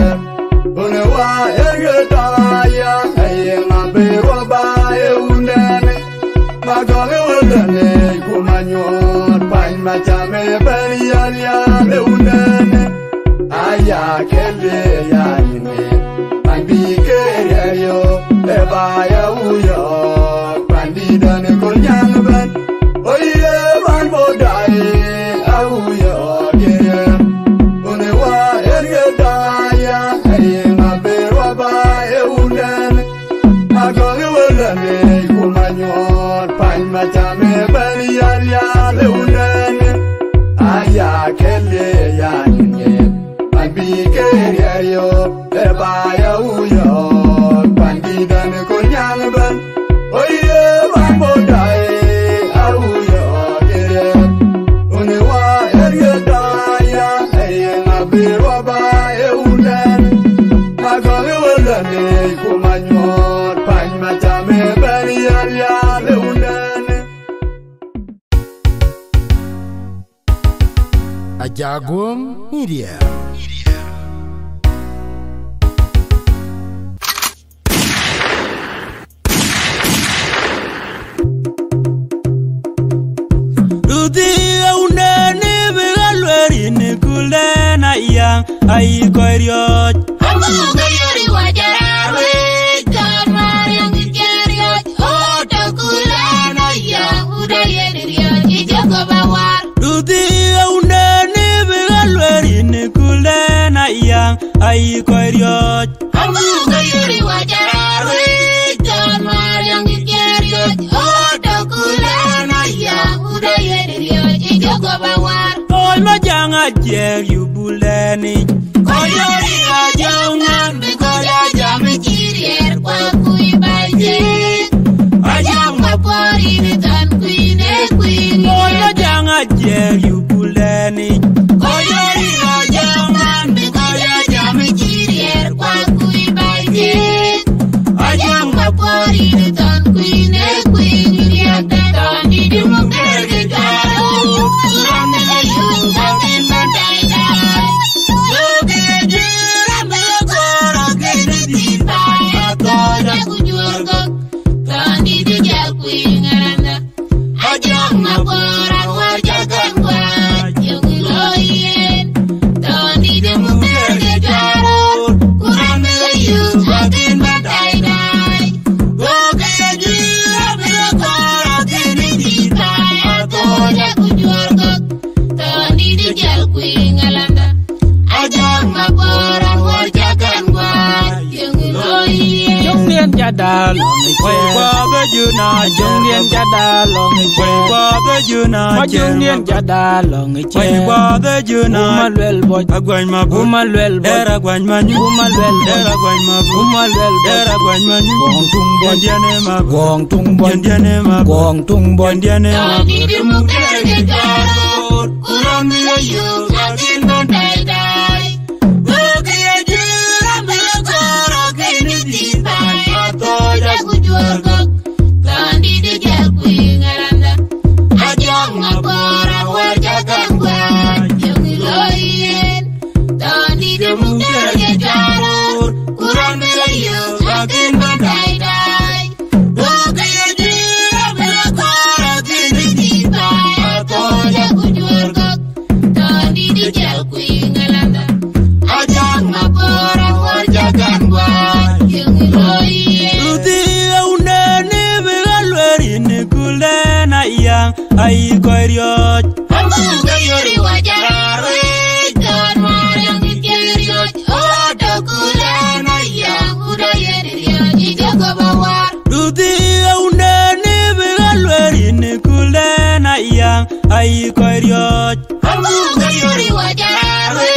Speaker 2: Unewa erge daya Aye ngabero bae unden Magoni wadane kumanyon Pan matame ban ya le unden Aya kele ya ini Mabige yo Beba ya uyo Bandidan kunyang ban Oye man bodae Auyo kere Unewa erge daya Aye ngabero bae unden Magoni wadane kumanyon Pan matame ban ya le unden Aya kele ya ini Mabige yo Beba ya uyo Bandidan kunyang ban Oye man bodae Auyo kere Unewa erge daya Aye ngabero bae unden Magoni wadane kumanyon Pan matame ban ya le unden
Speaker 1: Ajagum Media.
Speaker 5: Ai koiriot
Speaker 6: Amuga yuri wajarawe John Mariam Giriot Oto kulana ya Uda yeniriot Ijogo bawar
Speaker 5: Duti aunani bigalweri ni kulena yang Ai koiriot
Speaker 6: Amuga yuri wajarawe John Mariam Giriot Oto kulana ya Uda yeniriot Ijogo bawar
Speaker 5: Ol majanga jer yubuleni
Speaker 6: Koyori ajongan Bikoya jami kirier Kwa kui baje Ajang mapori Nitan kuine kuine
Speaker 5: Ol majanga jer yubuleni
Speaker 6: Koyori ajongan Bikoya jami kirier Kwa kui baje Ajang mapori Nitan kuine kuine Niatan di dumuk derge jaro Surande ayung Sakin bantai dai Suge jiram Belokoro Kene tipai Akoda kujurgok Tandi dijak kuingaranda Ajang maporan Wajagan kwa di jal kuingalanda ajang mabora warjagan gua yang loye
Speaker 5: Jongdian jadal Wai baba juna Jongdian jadal Wai baba juna Jongdian jadal Wai baba juna Umalwel boj Agwany mabu Umalwel boj Era gwany manyu Umalwel boj Era gwany mabu Umalwel boj Era gwany manyu Gong tung boj Jandiane mabu Gong tung boj Jandiane mabu Gong tung boj Jandiane mabu
Speaker 6: Tani di mukere jarur Kurami ayu Lakin nontai dai Buki ayu Rambil koro Kini ditai Atoja kujuargok Tani di jal kuingalanda Ajang ngabora warjagan gua Yang iloyen Tani di mukere jarur Kurami ayu Lakin nontai dai Buki ayu Rambil koro Kini ditai Atoja kujuargok Tani di jal kuingalanda Ajang ngabora warjagan gua Yang iloyen
Speaker 5: Ruti aunani Begalweri Nikulena yang Ai koiriot
Speaker 6: Ambu gayori wajare Don marang dikiriot Odo kulena yang Udaya diriot Ijago bawar
Speaker 5: Ruti aunani Begalweri Nikulena yang Ai koiriot
Speaker 6: Ambu gayori wajare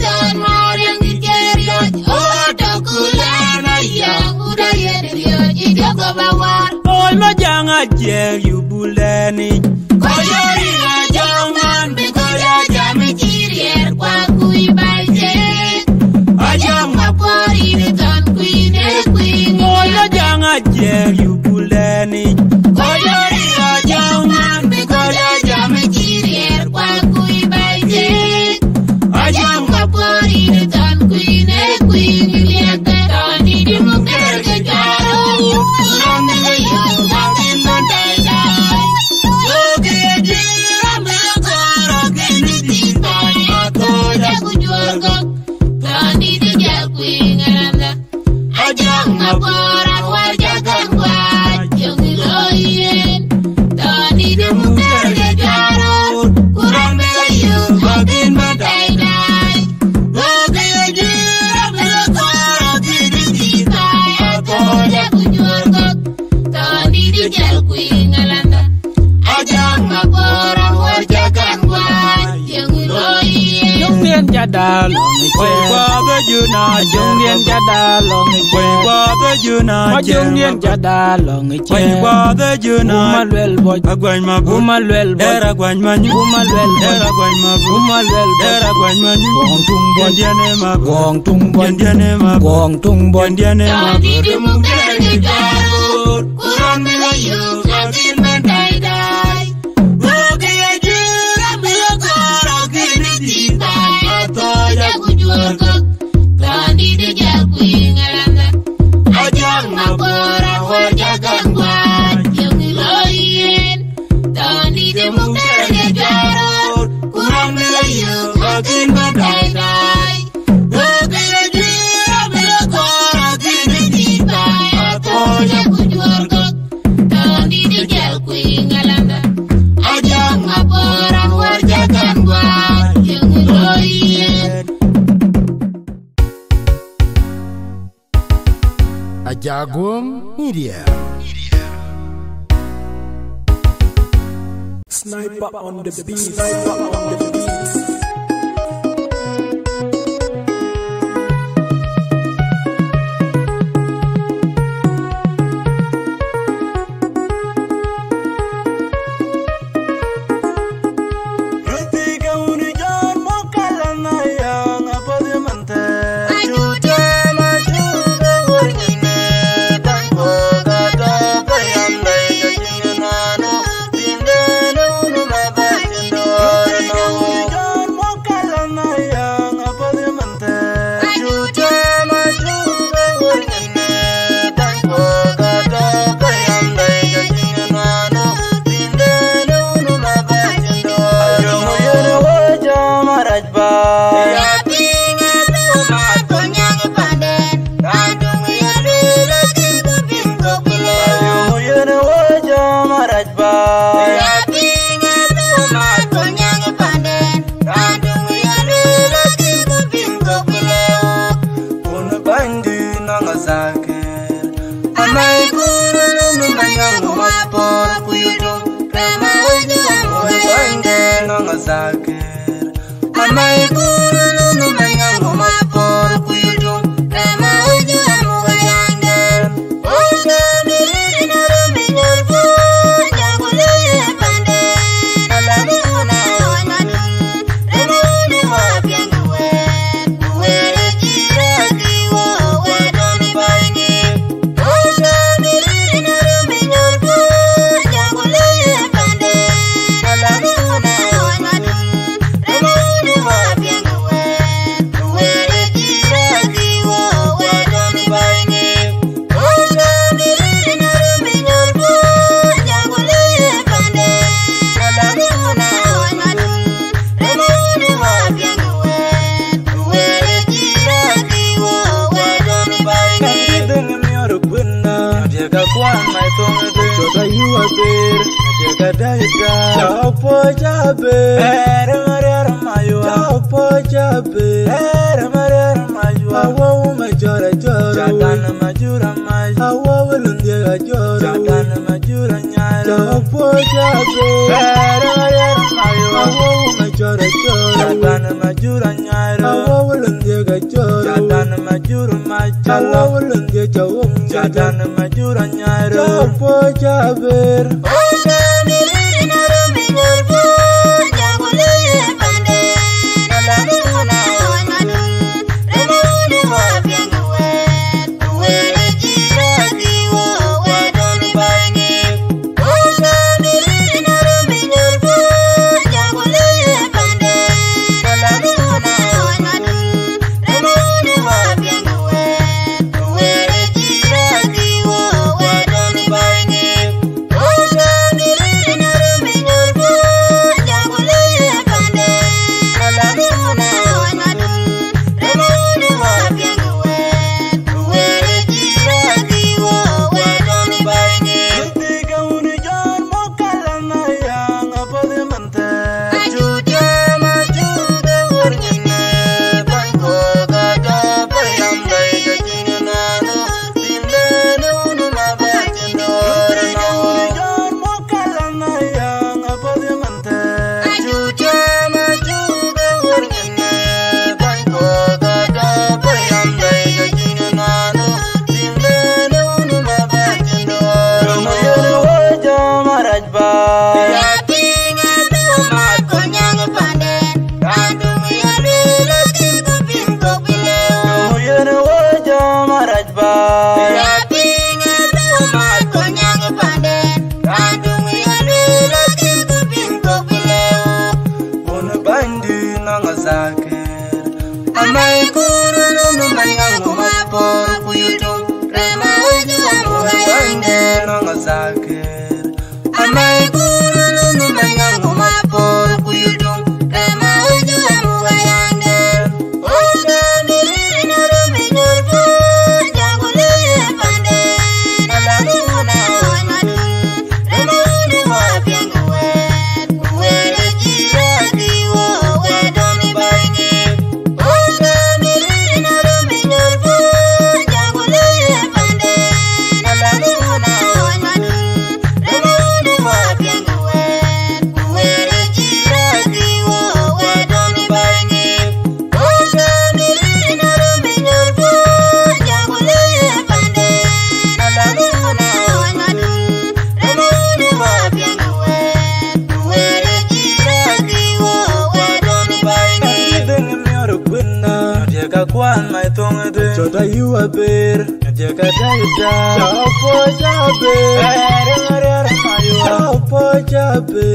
Speaker 6: Don marang dikiriot Odo kulena yang Udaya diriot Ijago bawar
Speaker 5: Oi majanga jer yubuleni
Speaker 6: Koyori ajangan Bekoya jami cirier Kwa kui baljek Ajang mapori Deton kui ne kui
Speaker 5: Oi majanga jer yubuleni
Speaker 6: Koyori ajangan Bekoya jami cirier Kwa kui baljek Ajang mapori Deton kui ne kui Ngiliak Tani di mukir kejaro Kurang nelayu Makin nontai dai Suki jiram Belakara Kini ditai Atoja kujuargok Tani di jal kuingalanda Ajang ngabora warjagan gua Yang iloyen Tani di mukir kejaro Kurang nelayu Makin nontai dai Suki jiram Belakara Kini ditai Atoja kujuargok Tani di jal kuingalanda Ajang ngabora warjagan gua Yang iloyen
Speaker 5: Jongdian jadal Wai baba juna Jongdian jadal Wai baba juna Jongdian jadal Wai baba juna Umalwel boj Agwany mabu Umalwel boj Era gwany manyu Umalwel boj Era gwany mabu Umalwel boj Era gwany manyu Gong tung boj Jandiane mabu Gong tung boj Jandiane mabu Gong tung boj Jandiane mabu
Speaker 6: Tani di mukere jarur Kurang nelayu Lakin nontai dai Buki ayu Rambil koro Kini ditai Atoja kujuargok Tani di jal kuingalanda Ajang ngabora warjagan gua Yang iloyen Tani di mukere jarur Kurang nelayu Lakin nontai dai Buki ayu Rambil koro Kini ditai Atoja kujuargok Tani di jal kuingalanda Ajang ngabora warjagan gua Yang iloyen
Speaker 1: Ajagung Media.
Speaker 8: Sniper on the beat. Sniper on the beat.
Speaker 6: No
Speaker 5: zakir amai guru nu mengangu mapor kuidum rama uju amugayanga oga miriri nara minyurbu jagule pande alani una wanadum rama uju wapianga were jira kiwo wedoni bangi oga miriri nara minyurbu jagule pande alani una wanadum rama uju wapianga were jira kiwo wedoni bangi oga miriri nara minyurbu jagule pande alani una wanadum rama uju wapianga were jira kiwo wedoni bangi deng mioro bunna jaga kwan mai tongde coba yuwa ber jaga daida opo jabe mare mayo opo jabe mare mayo awo majora joro jadan majura mayo awo lundia joro jadan majura nyaro opo jabe mare mayo awo majora joro jadan majura nyaro awo lundia joro jadan majura mayo awo lundia joro jadan majura nyaro opo jabe oga miriri nara minyurbu jagule pande alani una wanadum rama uju wapianga were jira kiwo wedoni bangi oga miriri nara minyurbu jagule pande alani una wanadum rama uju wapianga were jira kiwo wedoni bangi oga miriri nara minyurbu jagule pande alani una wanadum rama uju wapianga were jira kiwo wedoni bangi tiga uni jon mokalana yang apode mante ajuja majuga urnyine bangko gada payam dai kajina nanu tindane unu mabajindo tiga uni jon mokalana yang apode mante ajuja majuga urnyine bangko gada payam dai kajina nanu tindane unu mabajindo ramayana waja marajba yatinga tuma konyang pande randum yale lagi kupin kopileo ramayana waja marajba yatinga tuma konyang pande randum yale lagi kupin kopileo una bandi nanga zakir amai guru nu mengangu mapor kuyutum rama uju amugayanga nanga zakir amai guru nu mengangu mapor kuyutum rama uju amugayanga oga miriri nara minyurbu jagule pande alani una wanadum rama uju wapianga were jira kiwo wedoni bangi oga miriri nara minyurbu jagule pande alani una wanadum rama uju wapianga were jira kiwo wedoni bangi oga miriri nara minyurbu jagule pande alani una wanadum rama uju wapianga were jira kiwo wedoni bangi deng mioro bunna jaga kwan mai tongde coba yuwa ber jaga daida opo jabe mare mayo opo jabe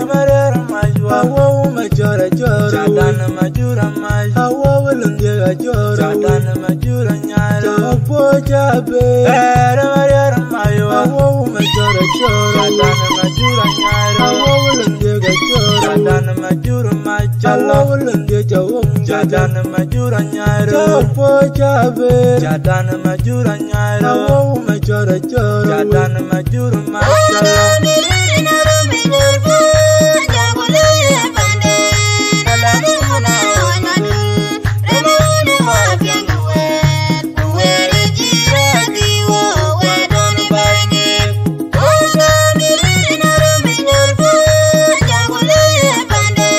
Speaker 5: mare mayo awo majora joro jadan majura mayo awo lundia joro jadan majura nyaro opo jabe mare mayo awo majora joro jadan majura nyaro awo lundia joro jadan majura mayo awo lundia joro jadan majura nyaro opo jabe jadan majura nyaro awo majora joro jadan majura mayo oga miriri nara minyurbu jagule pande alani una wanadum rama uju wapianga were jira kiwo wedoni bangi oga miriri nara minyurbu jagule pande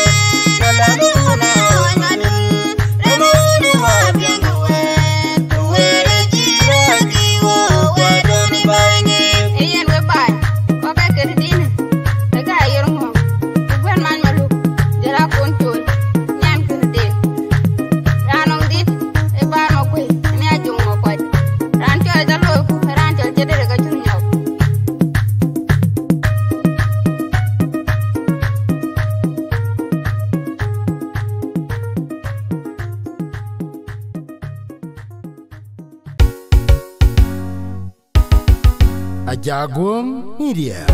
Speaker 1: Ajagung Media.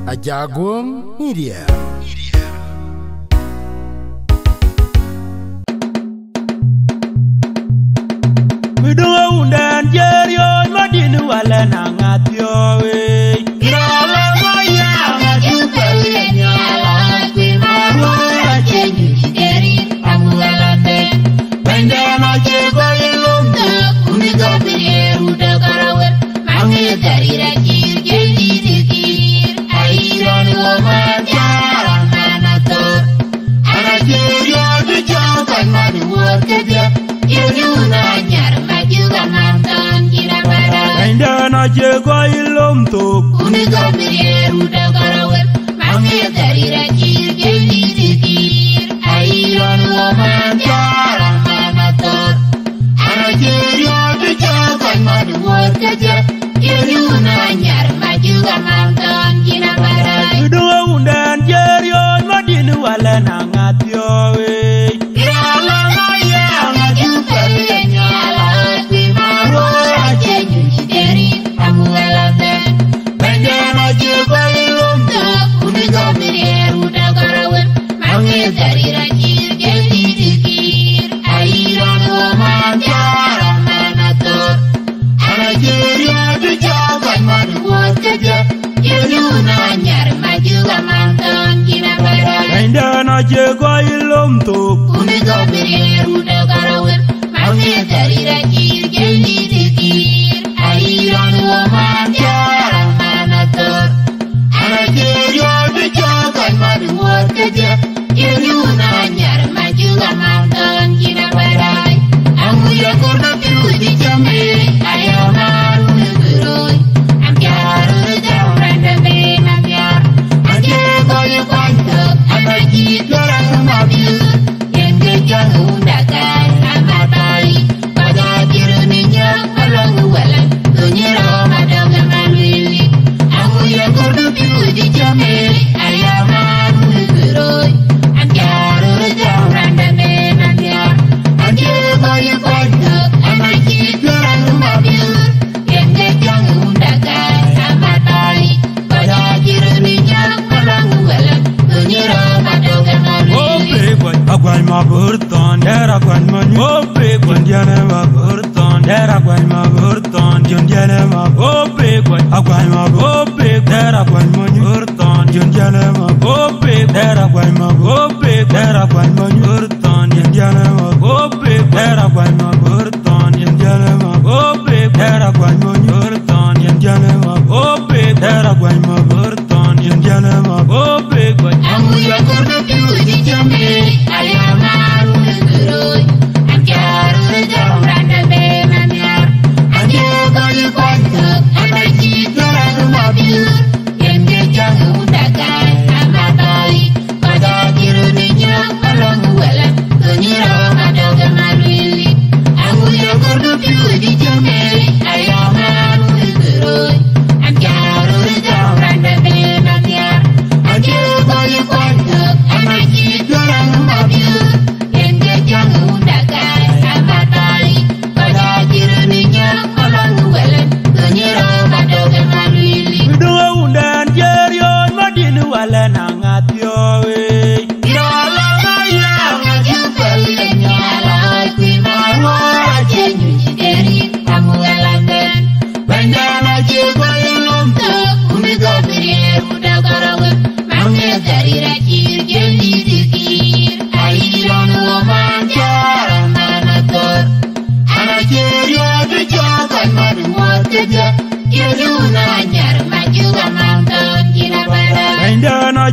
Speaker 1: Ajagung Media.
Speaker 5: Midunga undan jerio madinu wala nangatyo we. Nala maya ngajubali nyala kwimarwa chenyi keri amulate. Bandana chebali lumta uniga biru dagarawet mangi darira kir kendi dikir airan wama jaran manator ana jerio de jaban madwa
Speaker 6: Unigo Mirier, Uda Garawel, Mamma Darira Kir, Geli Kir, Airon Woman, Yara Manator, Anajirio, the Jog, and Mother Worker, Yuna, Yar, Majuga Mountain, Gina Barai.
Speaker 5: Do a wound and Jerio, Madinu, Alanangatio. Jego ilom tok
Speaker 6: Unigo Mirier, Uda Garawel, Mamma Darira Kir, Geli Kir, Airon Woman, Yara Manator, Anajirio, the Jog, and Mother Worker, Yuna, Yar, Majuga Mountain, Gina Barai, Amuya Kurna Pudi Jambi, Ayama, Unuguroi, and Yara, the Random Bain, and Yar, and Jego, you find up, and I keep your
Speaker 5: ma burton, dera gwan man go big one, Diana ma burton, dera gwan ma burton, Diana ma go big one, agwan ma go big, dera gwan man burton, Diana ma go big, dera gwan ma go big, dera gwan man burton, Diana ma go big, dera gwan ma burton, Diana ma go big, dera gwan man burton, Diana ma go big, dera gwan ma burton, Diana ma go big,
Speaker 6: amuya kordo piudi jambe.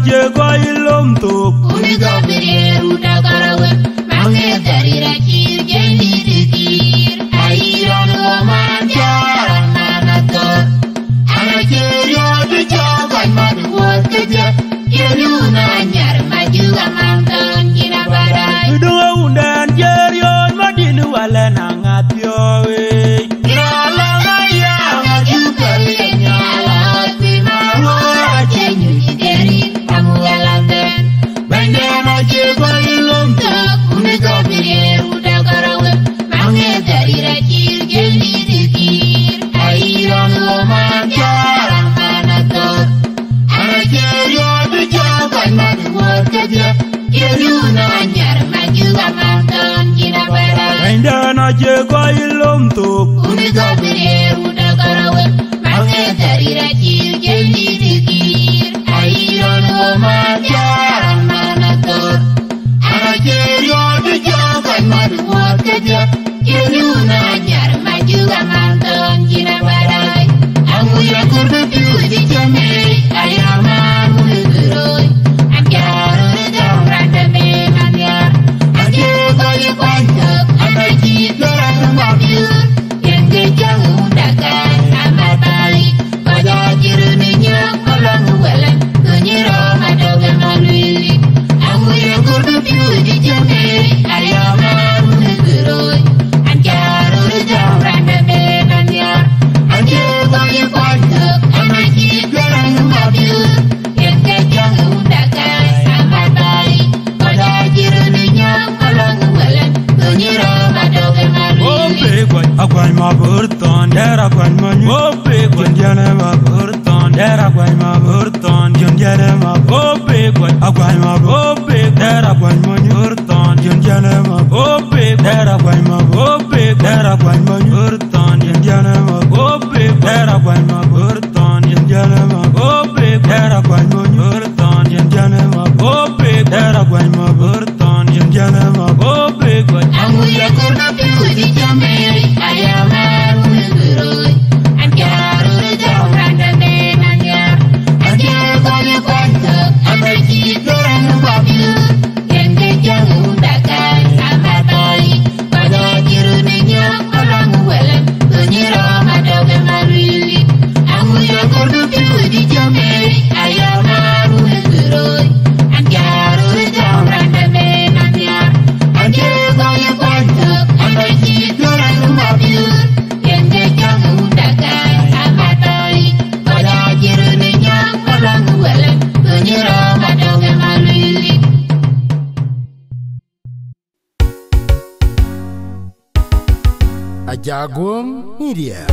Speaker 5: Jego ilom tok
Speaker 6: Unigo Mirier, Uda Garawel, Mamma Darira Kir, Geli Kir, Airon Woman, Yara Manator, Anajirio, the Jog, and Mother Worker, Yuna, Yar, Majuga Mountain, Gina Barai.
Speaker 5: Do a wound and Jerio, Madinu, Alanangatio.
Speaker 6: Mother
Speaker 5: Ope Dera Gwan Murton Jana ma Ope Dera Gwan Murton Jana ma Ope Gwan
Speaker 6: Amuya Kurna Pudi Jameri Ayamaru Nuroi Anjaru Randa Nanya Anjaru Kone Kwanta Amaki Doran Babilu Kende Jamu Dakai Amatai Pada Jiru Nenya Alam Welem Tunyira Madoga Marili Amuya Kurna Pudi Jameri Ayamaru Nuroi Anjaru Randa Nanya Anjaru Kone Kwanta Amaki Doran Babilu Kende Jamu Dakai Amatai Pada Jiru Nenya Alam Welem Tunyira Madoga Marili
Speaker 1: Ajagung Media.